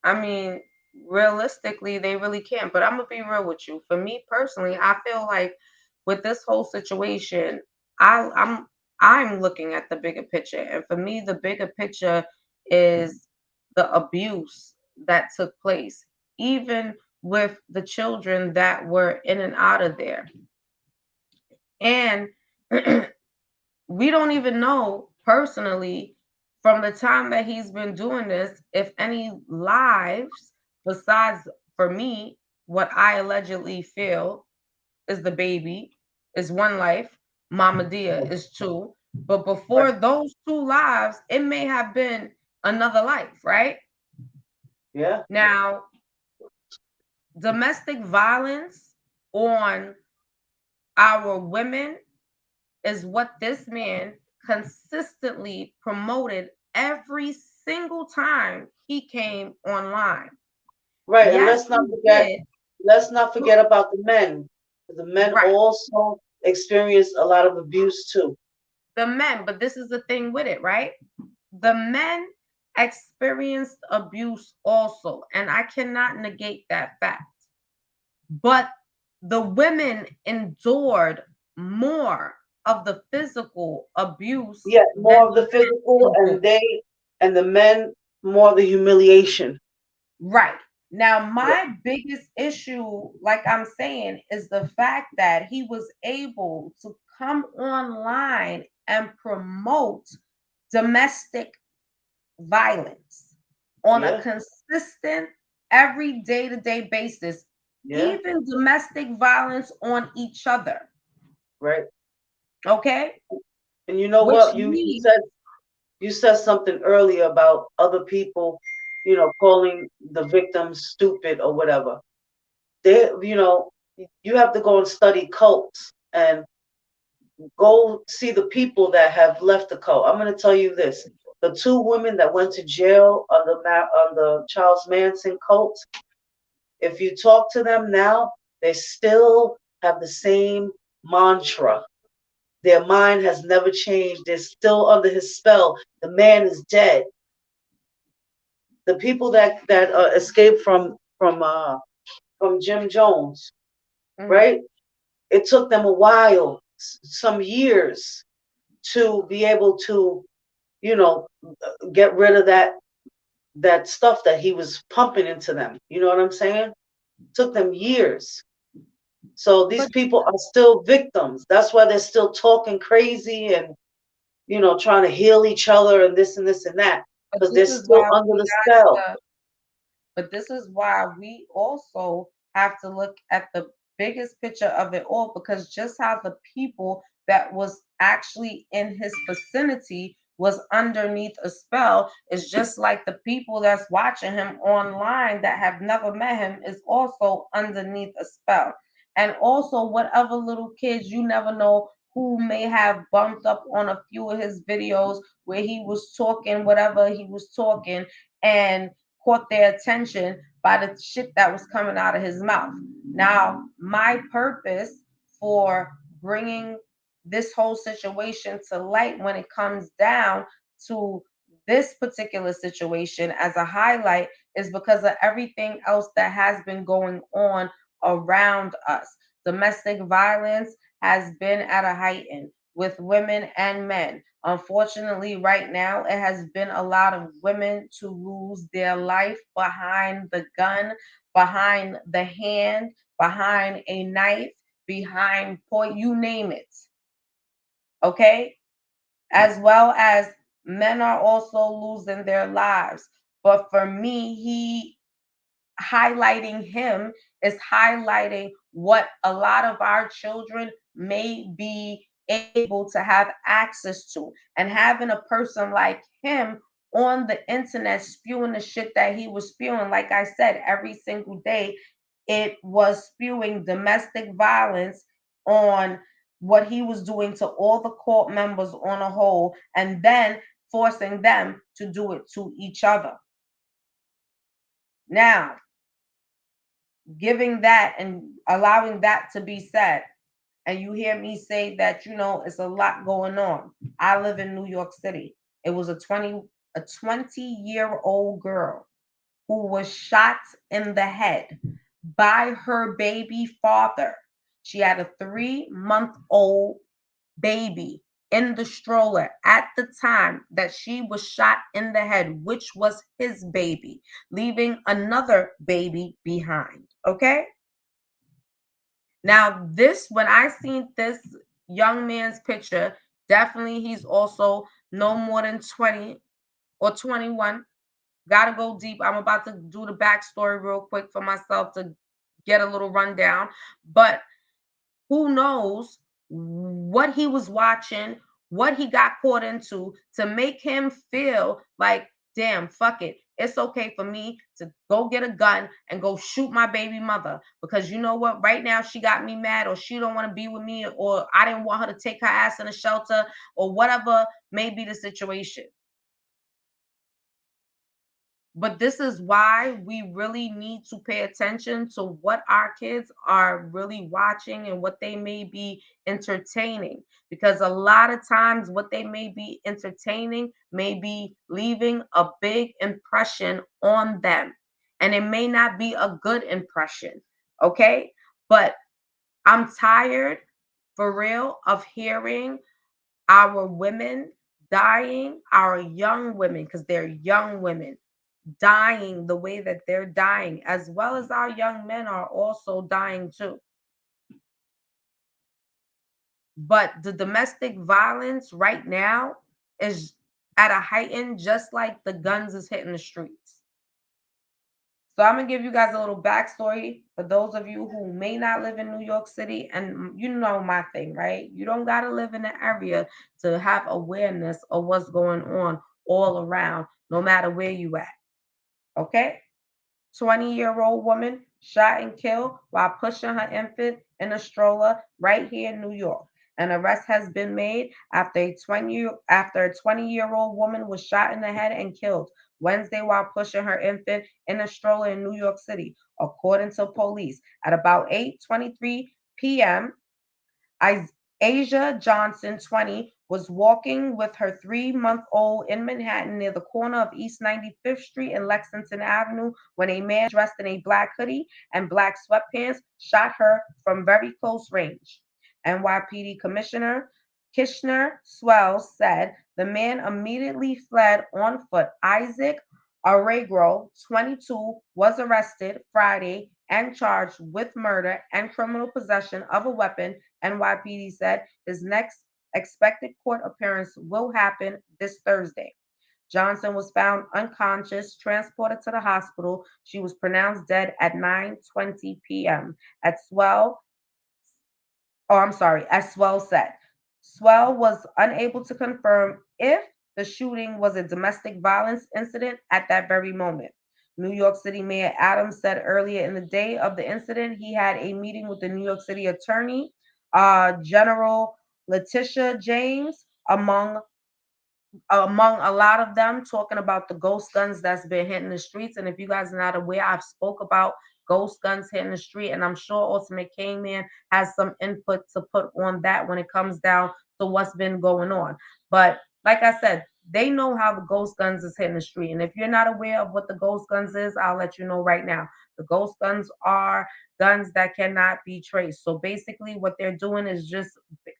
I mean, realistically, they really can't. But I'm gonna be real with you. For me personally, I feel like with this whole situation, I, I'm I'm looking at the bigger picture, and for me, the bigger picture is the abuse that took place, even with the children that were in and out of there, and we don't even know personally from the time that he's been doing this if any lives besides for me what I allegedly feel is the baby is one life, Mama Dia is two, but Right. before those two lives it may have been another life, right? Yeah. Now domestic violence on our women is what this man consistently promoted every single time he came online. Right. And Yes, he did. let's not forget about the men. The men Right. also experienced a lot of abuse too. The men, but this is the thing with it, right? The men experienced abuse also, and I cannot negate that fact. But the women endured more of the physical abuse Yeah, than more of the the physical, mental abuse. and the men more of the humiliation. Right. Now, Yeah. my biggest issue, like I'm saying, is the fact that he was able to come online and promote domestic violence on a Yeah. consistent, every day to day basis, Yeah. even domestic violence on each other. Right. Okay. And you know Which what? means, You said something earlier about other people, calling the victims stupid or whatever. You have to go and study cults and go see the people that have left the cult. I'm going to tell you this: the two women that went to jail on the Charles Manson cult. If you talk to them now, they still have the same mantra. Their mind has never changed. They're still under his spell. The man is dead. The people that escaped from Jim Jones, right? It took them a while, some years, to be able to, you know, get rid of that stuff that he was pumping into them. You know what I'm saying? It took them years. So these people are still victims. That's why they're still talking crazy and trying to heal each other and this and this and that, because they're still under the spell. But this is why we also have to look at the biggest picture of it all, because just how the people that was actually in his vicinity was underneath a spell is just like the people that's watching him online that have never met him is also underneath a spell. And also whatever little kids, you never know who may have bumped up on a few of his videos where he was talking whatever he was talking and caught their attention by the shit that was coming out of his mouth. Now, my purpose for bringing this whole situation to light when it comes down to this particular situation as a highlight is because of everything else that has been going on around us. Domestic violence has been at a heighten with women and men. Unfortunately, right now, it has been a lot of women to lose their life behind the gun, behind the hand, behind a knife, behind point, you name it. Okay? As well as men are also losing their lives. But for me, highlighting him is highlighting what a lot of our children may be able to have access to. And having a person like him on the internet spewing the shit that he was spewing, like I said, every single day, it was spewing domestic violence on what he was doing to all the court members on a whole, and then forcing them to do it to each other. Now, giving that and allowing that to be said, and you hear me say that, it's a lot going on. I live in New York City. It was a 20-year-old girl who was shot in the head by her baby father. She had a 3-month-old baby in the stroller at the time that she was shot in the head, which was his baby, leaving another baby behind. Okay? Now, when I seen this young man's picture, definitely he's also no more than 20 or 21. Gotta go deep. I'm about to do the backstory real quick for myself to get a little rundown. But who knows what he was watching, what he got caught into to make him feel like, damn, fuck it. It's okay for me to go get a gun and go shoot my baby mother because you know what? Right now she got me mad, or she don't want to be with me, or I didn't want her to take her ass in a shelter, or whatever may be the situation. But this is why we really need to pay attention to what our kids are really watching and what they may be entertaining. Because a lot of times, what they may be entertaining may be leaving a big impression on them. And it may not be a good impression. Okay. But I'm tired, for real, of hearing our women dying, our young women, because they're young women dying the way that they're dying, as well as our young men are also dying too. But the domestic violence right now is at a heightened, just like the guns is hitting the streets. So I'm gonna give you guys a little backstory for those of you who may not live in New York City, and you know my thing, right? You don't gotta live in the area to have awareness of what's going on all around, no matter where you at. Okay? 20-year-old woman shot and killed while pushing her infant in a stroller right here in New York. An arrest has been made after a 20-year-old woman was shot in the head and killed Wednesday while pushing her infant in a stroller in New York City, according to police. At about 8:23 p.m., Asia Johnson, 20, was walking with her 3-month-old in Manhattan near the corner of East 95th Street and Lexington Avenue when a man dressed in a black hoodie and black sweatpants shot her from very close range. NYPD Commissioner Kishner Swells said the man immediately fled on foot. Isaac Arregro, 22, was arrested Friday and charged with murder and criminal possession of a weapon. NYPD said his next expected court appearance will happen this Thursday. Johnson was found unconscious, transported to the hospital. She was pronounced dead at 9:20 p.m. At Swell I'm sorry, as Swell said. Swell was unable to confirm if the shooting was a domestic violence incident at that very moment. New York City Mayor Adams said earlier in the day of the incident he had a meeting with the New York City Attorney General Letitia James, among a lot of them, talking about the ghost guns that's been hitting the streets. And if you guys are not aware, I've spoke about ghost guns hitting the street, and I'm sure Ultimate K-Man has some input to put on that when it comes down to what's been going on. But like I said, they know how the ghost guns is hitting the street. And if you're not aware of what the ghost guns is, I'll let you know right now. The ghost guns are guns that cannot be traced. So basically what they're doing is just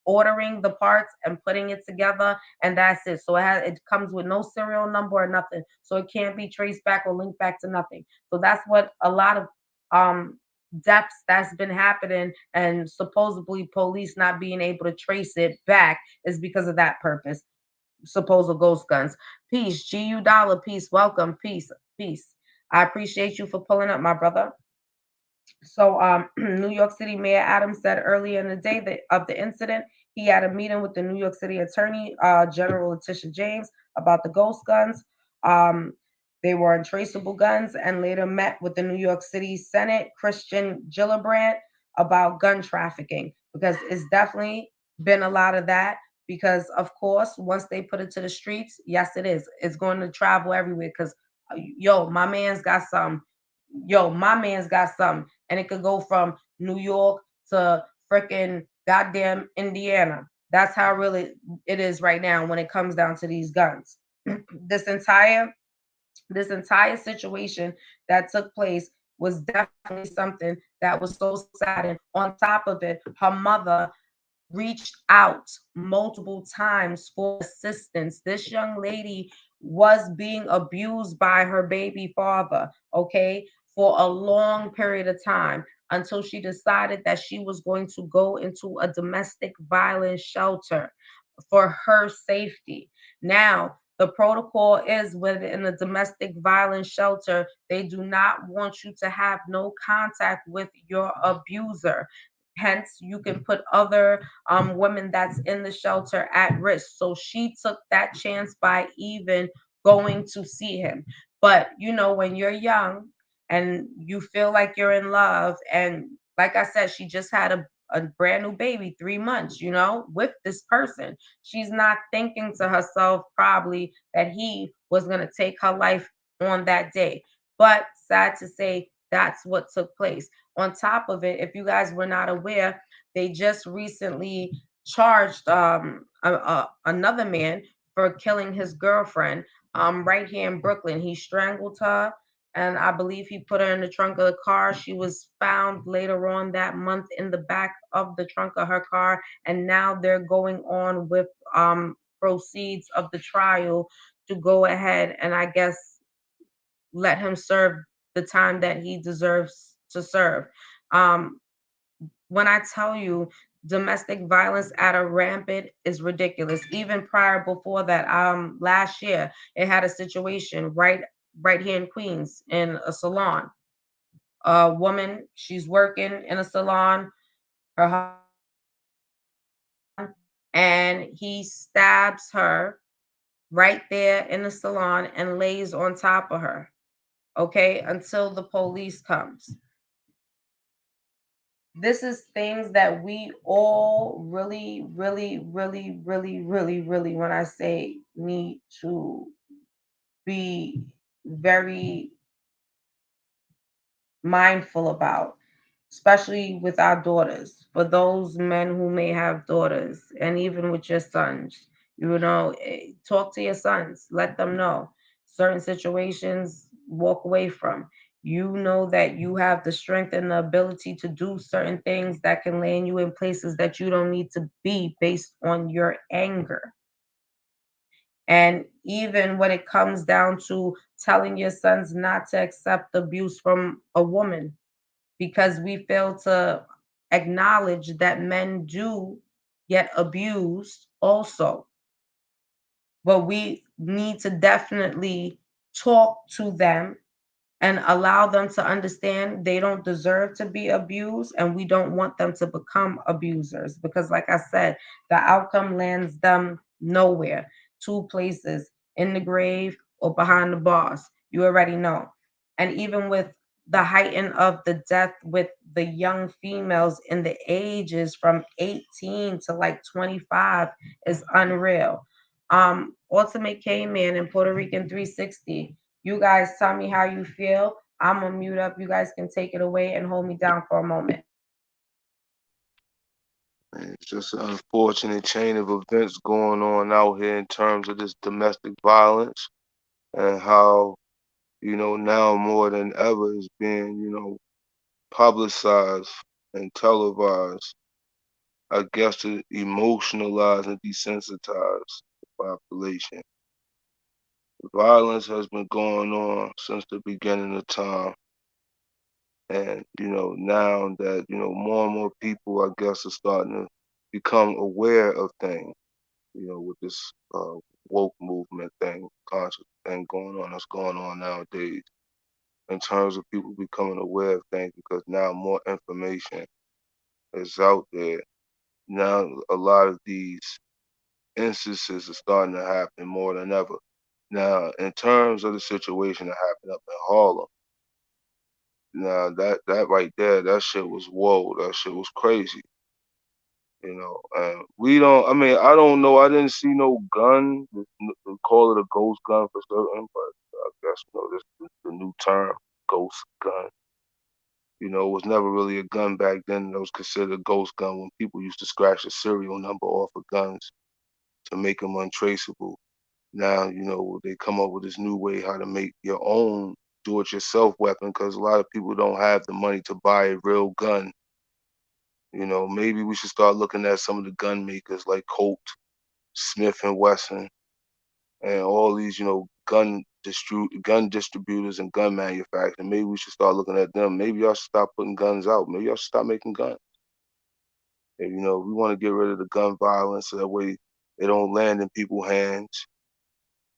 ordering the parts and putting it together, and that's it. So it comes with no serial number or nothing. So it can't be traced back or linked back to nothing. So that's what a lot of um deaths that's been happening, and supposedly police not being able to trace it back is because of that purpose. Supposed ghost guns. Peace, GU Dollar, peace, welcome, peace, peace. I appreciate you for pulling up, my brother. So, New York City Mayor Adams said earlier in the day of the incident, he had a meeting with the New York City Attorney General Letitia James about the ghost guns. Um, they were untraceable guns, and later met with the New York City Senate Christian Gillibrand about gun trafficking, because it's definitely been a lot of that. Because of course, once they put it to the streets, yes, it is. It's going to travel everywhere. Because yo, my man's got something, and it could go from New York to freaking goddamn Indiana. That's how really it is right now when it comes down to these guns. this entire this entire situation that took place was definitely something that was so sad. And on top of it, her mother reached out multiple times for assistance. This young lady was being abused by her baby father, okay, for a long period of time, until she decided that she was going to go into a domestic violence shelter for her safety. Now, the protocol is within a domestic violence shelter, they do not want you to have no contact with your abuser. Hence, you can put other women that's in the shelter at risk. So she took that chance by even going to see him. But when you're young and you feel like you're in love, and like I said, she just had a brand new baby, 3 months, with this person. She's not thinking to herself probably that he was going to take her life on that day. But sad to say, that's what took place. On top of it, if you guys were not aware, they just recently charged another man for killing his girlfriend right here in Brooklyn. He strangled her, and I believe he put her in the trunk of the car. She was found later on that month in the back of the trunk of her car, and now they're going on with proceeds of the trial to go ahead and, I guess, let him serve the time that he deserves to serve. Um, when I tell you domestic violence at a rampant is ridiculous. Even prior before that, last year it had a situation right here in Queens in a salon. A woman, she's working in a salon, her and he stabs her right there in the salon and lays on top of her. okay, until the police comes. This is things that we all really, really, really, really, really, really, when I say need to be very mindful about, especially with our daughters. For those men who may have daughters, and even with your sons, talk to your sons, let them know certain situations, walk away from. You know that you have the strength and the ability to do certain things that can land you in places that you don't need to be based on your anger. And even when it comes down to telling your sons not to accept abuse from a woman, because we fail to acknowledge that men do get abused also. But we need to definitely talk to them and allow them to understand they don't deserve to be abused, and we don't want them to become abusers, because like I said, the outcome lands them nowhere. Two places: in the grave or behind the bars. You already know. And even with the heighten of the death with the young females in the ages from 18 to like 25 is unreal. Ultimate K-Man in Puerto Rican 360, you guys tell me how you feel. I'm gonna mute up. You guys can take it away and hold me down for a moment. And it's just an unfortunate chain of events going on out here in terms of this domestic violence and how, now more than ever is being, publicized and televised, I guess, to emotionalize and desensitize the population. Violence has been going on since the beginning of time. And, now that, more and more people, I guess, are starting to become aware of things, with this woke movement thing, conscious thing that's going on nowadays, in terms of people becoming aware of things, because now more information is out there. Now a lot of these instances are starting to happen more than ever. Now, in terms of the situation that happened up in Harlem, now that right there, that shit was whoa, that shit was crazy. And we don't. I mean, I don't know. I didn't see no gun. They call it a ghost gun for certain, but I guess this is the new term, ghost gun. It was never really a gun back then. It was considered a ghost gun when people used to scratch the serial number off of guns to make them untraceable. Now, they come up with this new way how to make your own do-it-yourself weapon, because a lot of people don't have the money to buy a real gun. Maybe we should start looking at some of the gun makers like Colt, Smith and Wesson, and all these, gun distributors and gun manufacturers. Maybe we should start looking at them. Maybe y'all should stop putting guns out. Maybe y'all should stop making guns. And, we want to get rid of the gun violence so that way they don't land in people's hands.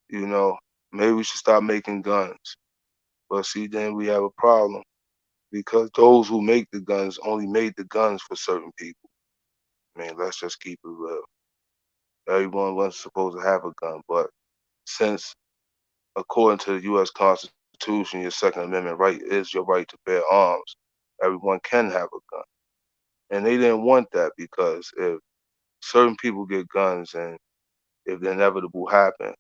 You know, maybe we should stop making guns. But see, then we have a problem, because those who make the guns only made the guns for certain people. I mean, let's just keep it real. Everyone wasn't supposed to have a gun, but since, according to the U.S. Constitution, your Second Amendment right is your right to bear arms, everyone can have a gun. And they didn't want that, because if certain people get guns and if the inevitable happen,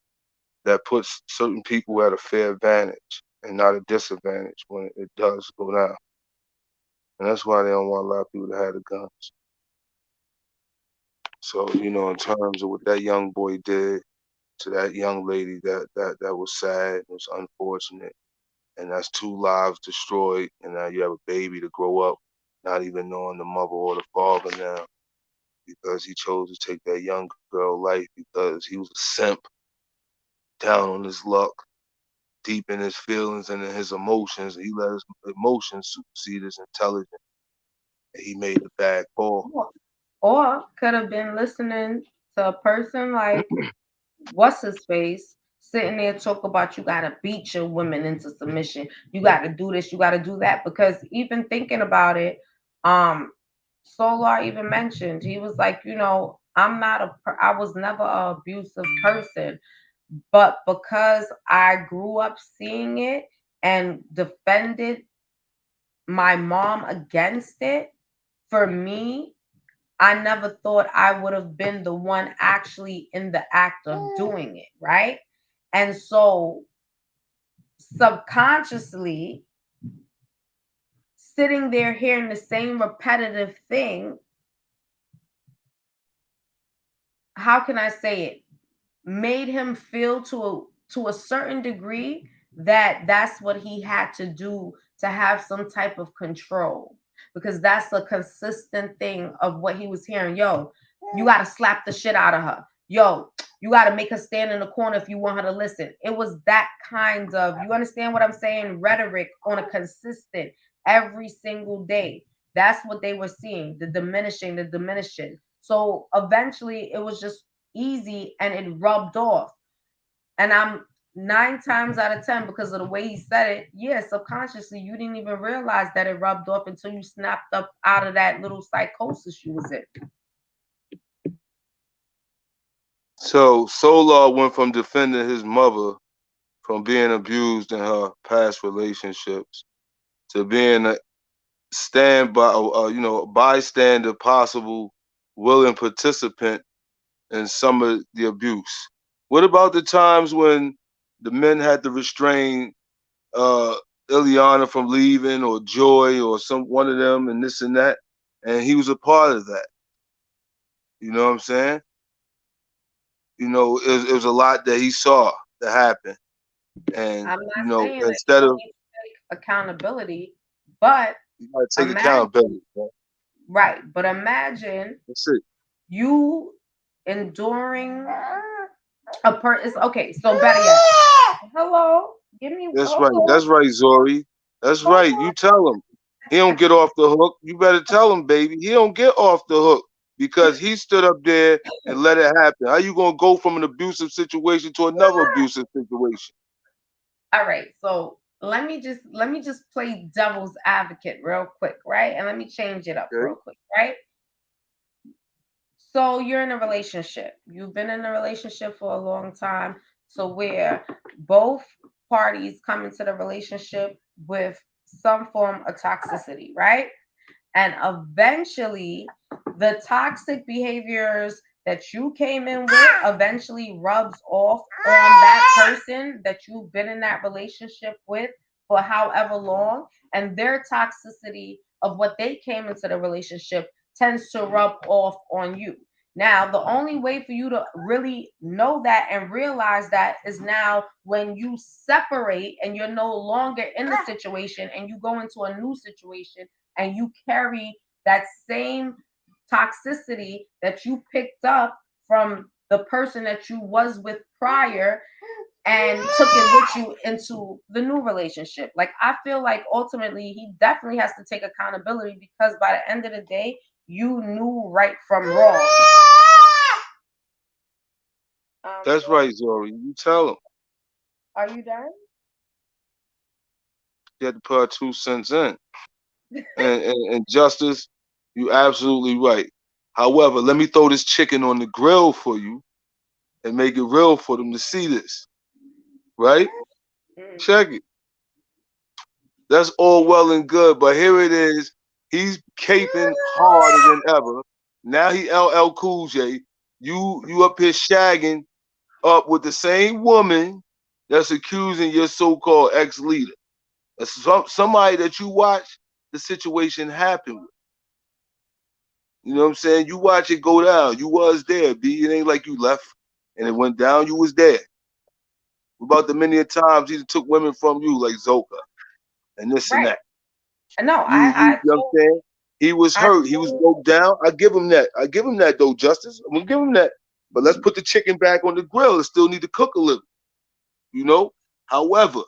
that puts certain people at a fair advantage and not a disadvantage when it does go down. And that's why they don't want a lot of people to have the guns. So, in terms of what that young boy did to that young lady, that was sad, it was unfortunate. And that's two lives destroyed, and now you have a baby to grow up not even knowing the mother or the father now, because he chose to take that young girl life because he was a simp, down on his luck, deep in his feelings and in his emotions. He let his emotions supersede his intelligence, and he made the bad call. Or could have been listening to a person like what's his face sitting there talk about you gotta beat your women into submission. You gotta do this, you gotta do that. Because even thinking about it, um, Solar even mentioned, he was like, I was never an abusive person, but because I grew up seeing it, and defended my mom against it, for me, I never thought I would have been the one actually in the act of doing it, right? And so subconsciously, sitting there hearing the same repetitive thing, how can I say it, made him feel to a certain degree that that's what he had to do to have some type of control, because that's a consistent thing of what he was hearing. Yo, you got to slap the shit out of her. Yo, you got to make her stand in the corner if you want her to listen. It was that kind of, you understand what I'm saying, rhetoric on a consistent every single day. That's what they were seeing, the diminishing. So eventually it was just easy and it rubbed off. And I'm 9 times out of 10, because of the way he said it, yeah, subconsciously, you didn't even realize that it rubbed off until you snapped up out of that little psychosis you was in. So Solar went from defending his mother from being abused in her past relationships to being a bystander, possible willing participant in some of the abuse. What about the times when the men had to restrain Ileana from leaving, or Joy, or one of them, and this and that, and he was a part of that? You know what I'm saying? You know, it was a lot that he saw that happen, and I'm not saying that instead you of, need to take accountability, but you gotta take imagine, accountability. Man. right? But imagine That's it. you enduring a person. Okay, so better yet, hello, give me, That's right. hello, That's right, Zori. That's right. hello. You tell him. He don't get off the hook. You better tell him, baby. He don't get off the hook because he stood up there and let it happen. How you gonna go from an abusive situation to another abusive situation? All right, so let me just play devil's advocate real quick, right? And let me change it up Okay. real quick, right? So you're in a relationship. You've been in a relationship for a long time, so where both parties come into the relationship with some form of toxicity, right? And eventually the toxic behaviors that you came in with eventually rubs off on that person that you've been in that relationship with for however long, and their toxicity of what they came into the relationship tends to rub off on you. Now, the only way for you to really know that and realize that is now when you separate and you're no longer in the situation and you go into a new situation and you carry that same toxicity that you picked up from the person that you was with prior and took it with you into the new relationship. Like, I feel like ultimately he definitely has to take accountability, because by the end of the day, you knew right from wrong. That's right, Zori. You tell him. Are you done? You had to put our 2 cents in. And Justice, you absolutely right. However, let me throw this chicken on the grill for you and make it real for them to see this. Right? Check it. That's all well and good, but here it is. He's caping harder than ever. Now he LL Cool J. You up here shagging up with the same woman that's accusing your so-called ex-leader. That's somebody that you watch the situation happen with. You know what I'm saying? You watch it go down. You was there, B. It ain't like you left and it went down. You was there. What about the many times he took women from you, like Zoka and this and Right. that? No, You know what I'm saying? He was hurt. He was broke down. I give him that. I give him that though, Justice. I'm gonna give him that. But let's put the chicken back on the grill. It still need to cook a little. You know? However,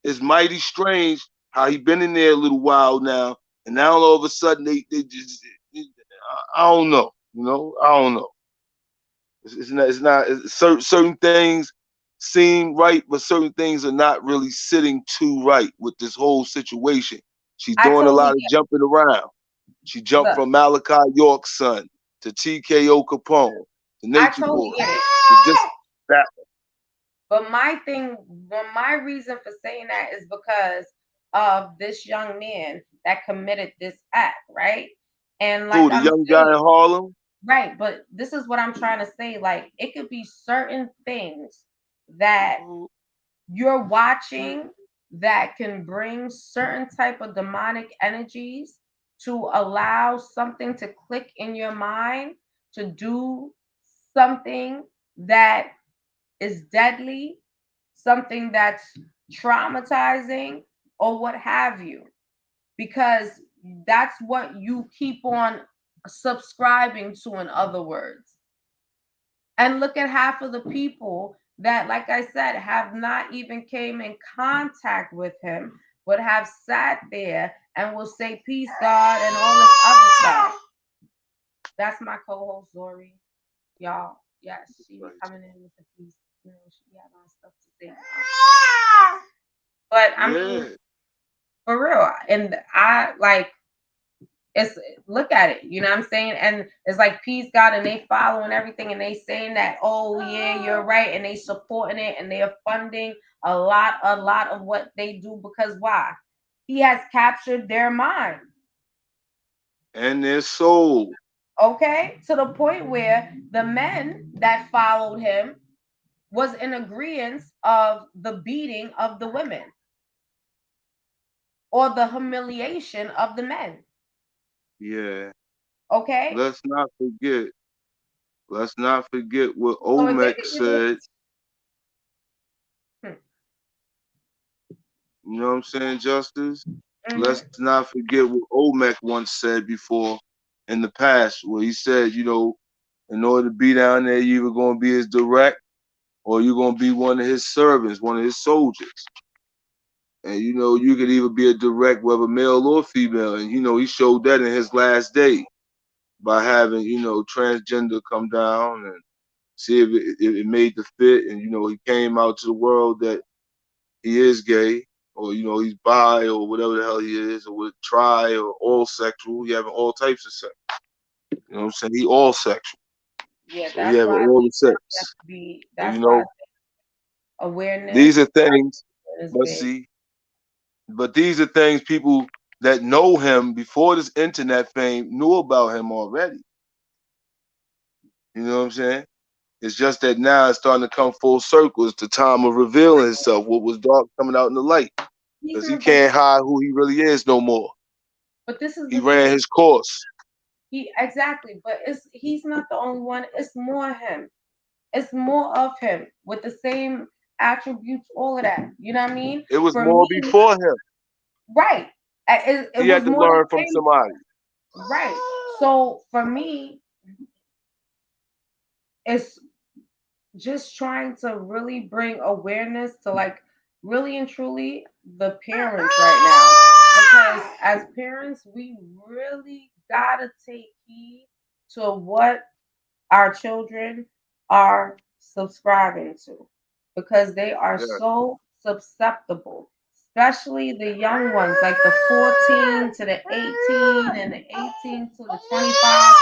it's mighty strange how he been in there a little while now, and now all of a sudden they just, I don't know. You know? I don't know. Certain things seem right, but certain things are not really sitting too right with this whole situation. She's I doing a totally lot of jumping around. She jumped look, from Malachi York's son to TKO Capone to I Nature totally Boy get it. to this that. But my reason for saying that is because of this young man that committed this act, right? And Who, like the I'm young guy in saying, Harlem? right, but this is what I'm trying to say. Like, it could be certain things that you're watching that can bring certain type of demonic energies to allow something to click in your mind to do something that is deadly, something that's traumatizing, or what have you, because that's what you keep on subscribing to, in other words. And look at half of the people that, like I said, have not even came in contact with him, but have sat there and will say peace, God, and all this other stuff. That's my co-host Zori. Y'all, yes, she be coming in with the peace. You know, she be having stuff to say. But I mean, Yeah. for real. And I like it's look at it, you know what I'm saying? And it's like peace God, and they following everything, and they saying that, oh yeah, you're right, and they supporting it, and they are funding a lot of what they do, because why? He has captured their mind. And their soul. Okay, to the point where the men that followed him was in agreement of the beating of the women or the humiliation of the men. Yeah. Okay, Let's not forget. Let's not forget what so if they Olmec said. hmm, You know what I'm saying, Justice? mhm. Let's not forget what Olmec once said before in the past, where he said, you know, in order to be down there, you either going to be his direct or you're going to be one of his servants, one of his soldiers. And, you know, you could either be a direct, whether male or female. And, you know, he showed that in his last day by having, you know, transgender come down and see if it made the fit. And, you know, he came out to the world that he is gay, or you know he's bi, or whatever the hell he is, or with tri, or all sexual. He having all types of sex. You know what I'm saying? He all sexual, Yeah, so he that's having why all the sex. have to be. And you That's why know awareness these are things. is But big. see, but these are things people that know him before this internet fame knew about him already. You know what I'm saying? It's just that now it's starting to come full circle. It's the time of revealing himself. What was dark coming out in the light, He's because he not the can't hide who he really is no more. but this is He the ran thing. his course. He exactly, but he's not the only one. It's more him. It's more of him with the same attributes, all of that. You know what I mean? It was For more me, before him. right. It He was had to more the learn from same. somebody. Right. So for me, it's just trying to really bring awareness to, like, really and truly the parents right now, because as parents we really gotta take heed to what our children are subscribing to, because they are Yeah, so susceptible, especially the young ones, like the 14 to the 18 and the 18 to the 25,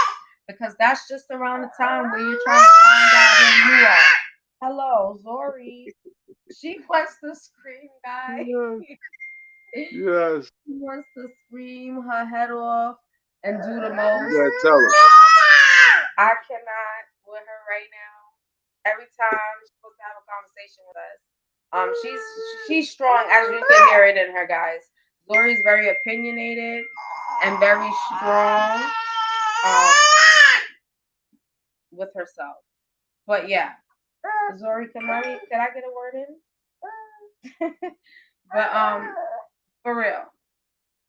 because that's just around the time where you're trying to find out who you are. Hello, Zori. She wants to scream, guys. yes, yes. She wants to scream her head off and do the You most. gotta tell her. I cannot with her right now. Every time she's supposed to have a conversation with us. She's strong, as you can hear it in her, guys. Zori's very opinionated and very strong um with herself. But yeah, Zori, can I get a word in? But for real,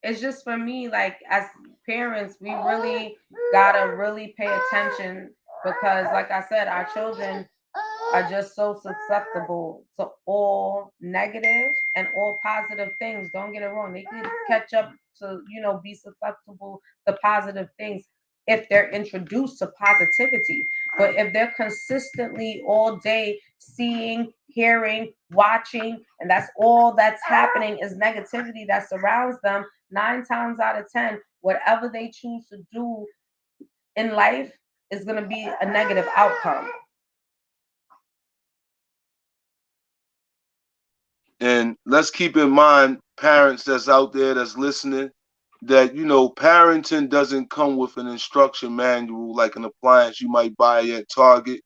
it's just for me, like, as parents we really gotta really pay attention, because like I said, our children are just so susceptible to all negative and all positive things. Don't get it wrong, they can catch up to, be susceptible to positive things if they're introduced to positivity. But if they're consistently all day seeing, hearing, watching, and that's all that's happening is negativity that surrounds them, 9 times out of 10, whatever they choose to do in life is going to be a negative outcome. And let's keep in mind, parents that's out there that's listening, that parenting doesn't come with an instruction manual like an appliance you might buy at Target.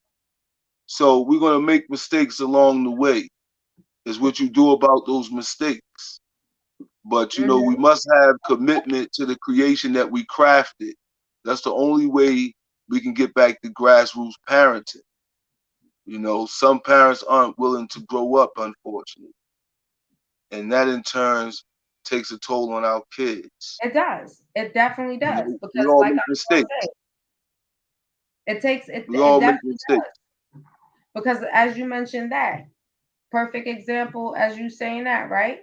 So we're gonna make mistakes along the way. Is what you do about those mistakes. But we must have commitment to the creation that we crafted. That's the only way we can get back to grassroots parenting. Some parents aren't willing to grow up, unfortunately. And that in turn takes a toll on our kids. It does. It definitely does. We Because all like make I mistakes. said, it We all make definitely mistakes. does. Because as you mentioned that, perfect example as you saying that, right?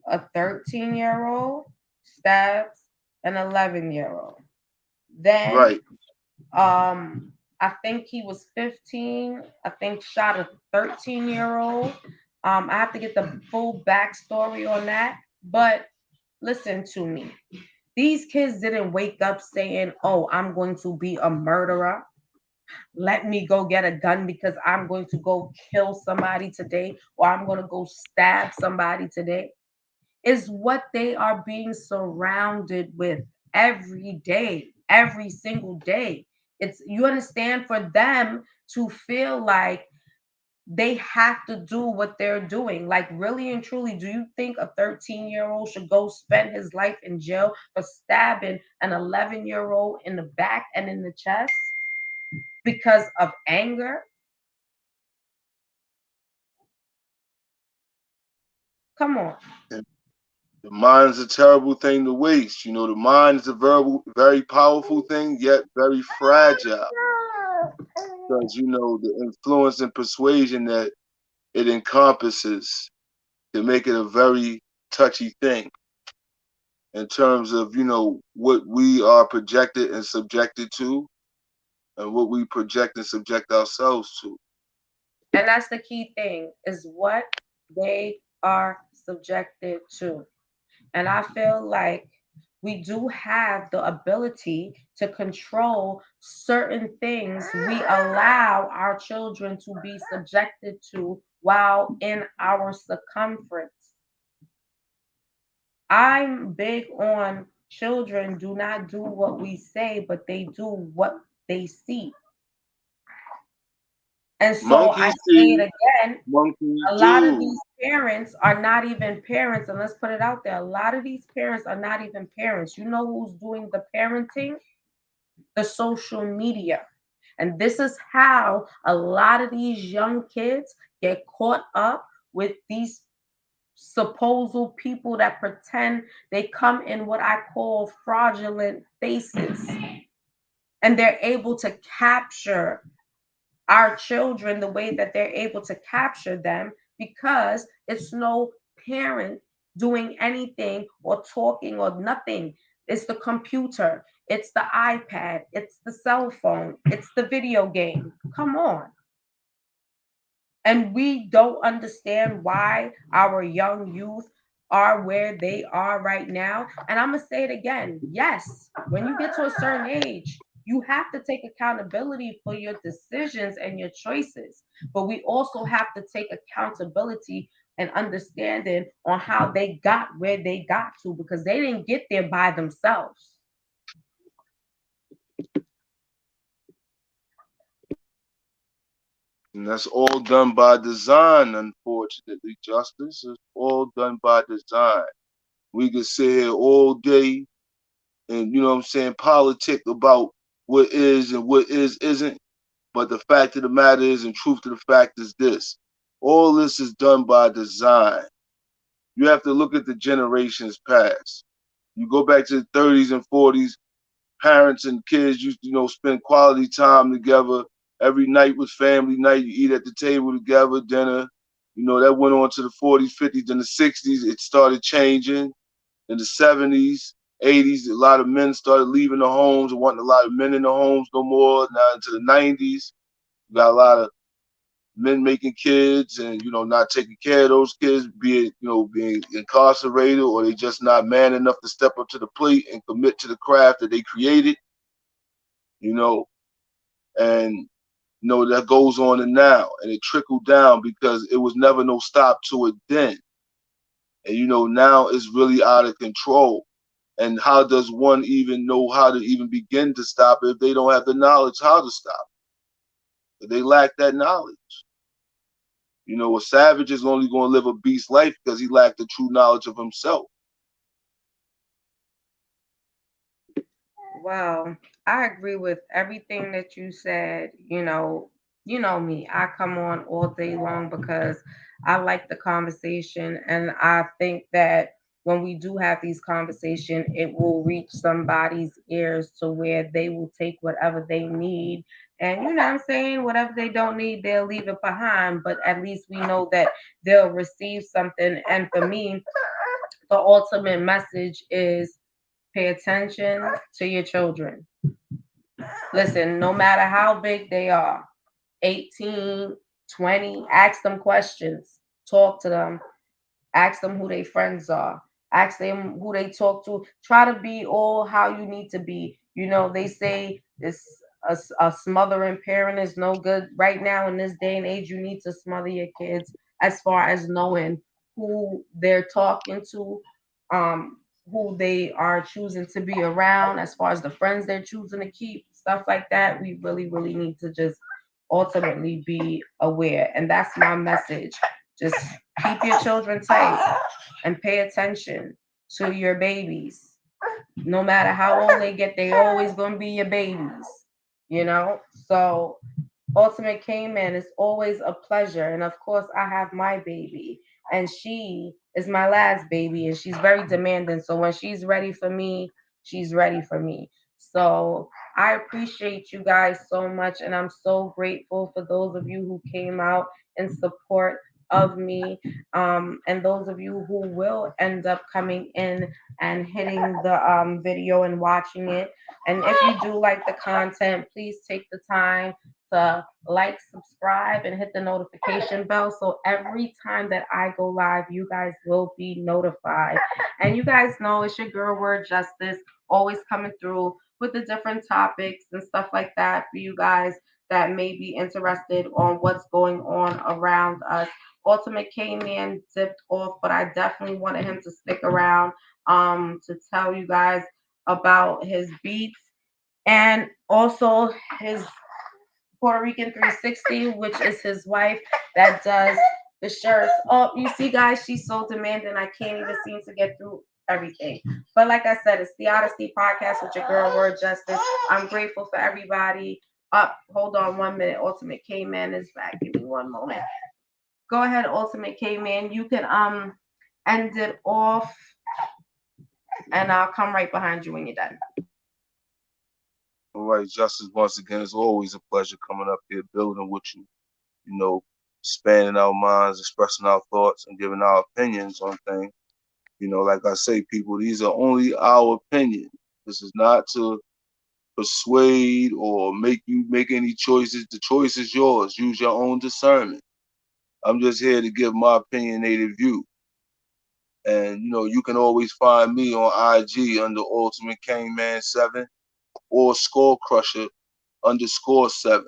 A 13-year-old stabs an 11-year-old. Then Right. I think he was 15. I think shot a 13-year-old. I have to get the full backstory on that. But listen to me. These kids didn't wake up saying, "Oh, I'm going to be a murderer. Let me go get a gun because I'm going to go kill somebody today, or I'm going to go stab somebody today." Is what they are being surrounded with every day, every single day. It's, you understand, for them to feel like they have to do what they're doing. Like, really and truly, do you think a 13-year-old should go spend his life in jail for stabbing an 11-year-old in the back and in the chest because of anger? Come on. The mind's a terrible thing to waste. The mind is a very powerful thing, yet very fragile. Because the influence and persuasion that it encompasses can make it a very touchy thing in terms of what we are projected and subjected to, and what we project and subject ourselves to. And that's the key thing, is what they are subjected to. And I feel like we do have the ability to control certain things we allow our children to be subjected to while in our circumference. I'm big on children do not do what we say, but they do what they see. And so I Monkeys say see, it again, monkeys a lot of do. these parents are not even parents, and let's put it out there. A lot of these parents are not even parents. You know who's doing the parenting? The social media. And this is how a lot of these young kids get caught up with these supposed people that pretend they come in what I call fraudulent faces. And they're able to capture our children the way that they're able to capture them, because it's no parent doing anything or talking or nothing. It's the computer, it's the iPad, it's the cell phone, it's the video game. Come on. And we don't understand why our young youth are where they are right now. And I'm going to say it again. Yes, when you get to a certain age, you have to take accountability for your decisions and your choices. But we also have to take accountability and understanding on how they got where they got to, because they didn't get there by themselves. And that's all done by design, unfortunately, Justice. It's all done by design. We could sit here all day and, politic about what is and what isn't. But the fact of the matter is, and truth to the fact is this: all this is done by design. You have to look at the generations past. You go back to the 30s and 40s, parents and kids used to, spend quality time together. Every night was family night. You eat at the table together, dinner. That went on to the 40s, 50s, then the 60s. It started changing. In the 70s, 80s, a lot of men started leaving the homes and wanting a lot of men in the homes no more. Now into the 90s, you got a lot of men making kids and not taking care of those kids, be it being incarcerated, or they just not man enough to step up to the plate and commit to the craft that they created. And You know, that goes on and now, and it trickled down because it was never no stop to it then. And you know, now it's really out of control. And how does one even know how to even begin to stop it if they don't have the knowledge how to stop it? They lack that knowledge. You know, a savage is only going to live a beast life because he lacked the true knowledge of himself. Well, I agree with everything that you said. You know me. I come on all day long because I like the conversation, and I think that when we do have these conversations, it will reach somebody's ears to where they will take whatever they need. And you know what I'm saying? Whatever they don't need, they'll leave it behind. But at least we know that they'll receive something. And for me, the ultimate message is pay attention to your children. Listen, no matter how big they are, 18, 20, ask them questions, talk to them, ask them who their friends are, ask them who they talk to. Try to be all how you need to be. They say this a smothering parent is no good. Right now in this day and age, you need to smother your kids as far as knowing who they're talking to, who they are choosing to be around, as far as the friends they're choosing to keep, stuff like that. We really, really need to just ultimately be aware. And that's my message. Just keep your children tight and pay attention to your babies. No matter how old they get, they always gonna be your babies. So Ultimate K-Man is always a pleasure. And of course, I have my baby, and she is my last baby, and she's very demanding. So when she's ready for me, she's ready for me. So I appreciate you guys so much, and I'm so grateful for those of you who came out in support of me, and those of you who will end up coming in and hitting the video and watching it. And if you do like the content, please take the time to like, subscribe, and hit the notification bell so every time that I go live, you guys will be notified. And you guys know it's your girl Word Justice, always coming through with the different topics and stuff like that for you guys that may be interested on what's going on around us. Ultimate K-Man dipped off, but I definitely wanted him to stick around to tell you guys about his beats and also his Puerto Rican 360, which is his wife that does the shirts. Oh, you see, guys, she's so demanding. I can't even seem to get through everything. But like I said, it's the Odyssey podcast with your girl, Word Justice. I'm grateful for everybody. Up, hold on 1 minute. Ultimate K-Man is back. Give me one moment. Go ahead, Ultimate K-Man. You can end it off, and I'll come right behind you when you're done. All right, Justice, once again, it's always a pleasure coming up here, building with you, expanding our minds, expressing our thoughts, and giving our opinions on things. Like I say, people, these are only our opinions. This is not to persuade or make you make any choices. The choice is yours. Use your own discernment. I'm just here to give my opinionated view. And, you can always find me on IG under Ultimate Kingman 7 or Skull Crusher _7.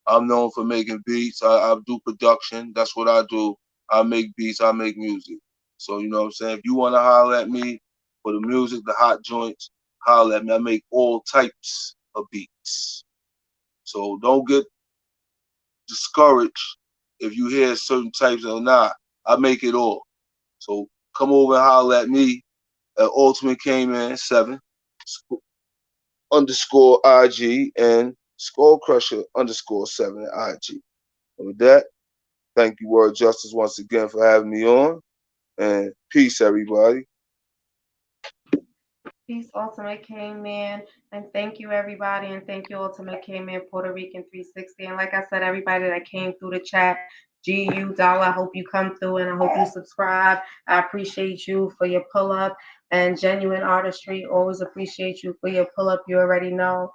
I'm known for making beats. I do production. That's what I do. I make beats. I make music. So, you know what I'm saying? If you want to holler at me for the music, the hot joints, holler at me. I make all types of beats. So don't get discouraged if you hear certain types or not. I make it all. So come over and holler at me at Ultimate K-Man 7 _IG and Skull Crusher _7 at IG. And with that, thank you, Word Justice, once again for having me on. And peace, everybody. Peace, Ultimate K-Man. And thank you, everybody. And thank you, Ultimate K-Man, Puerto Rican 360. And like I said, everybody that came through the chat, GU Dollar, I hope you come through and I hope you subscribe. I appreciate you for your pull up. And Genuine Artistry, always appreciate you for your pull up. You already know.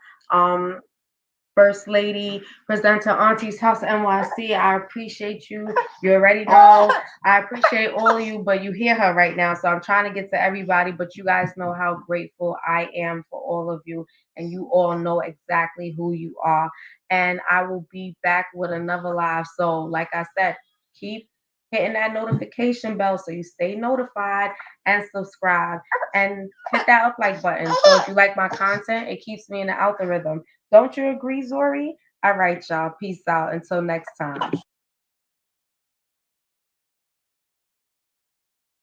First Lady, presenter, Auntie's House NYC. I appreciate you. You already know. I appreciate all of you, but you hear her right now. So I'm trying to get to everybody, but you guys know how grateful I am for all of you. And you all know exactly who you are. And I will be back with another live. So, like I said, keep hitting that notification bell so you stay notified and subscribe and hit that up like button. So if you like my content, it keeps me in the algorithm. Don't you agree, Zori? All right, y'all. Peace out. Until next time.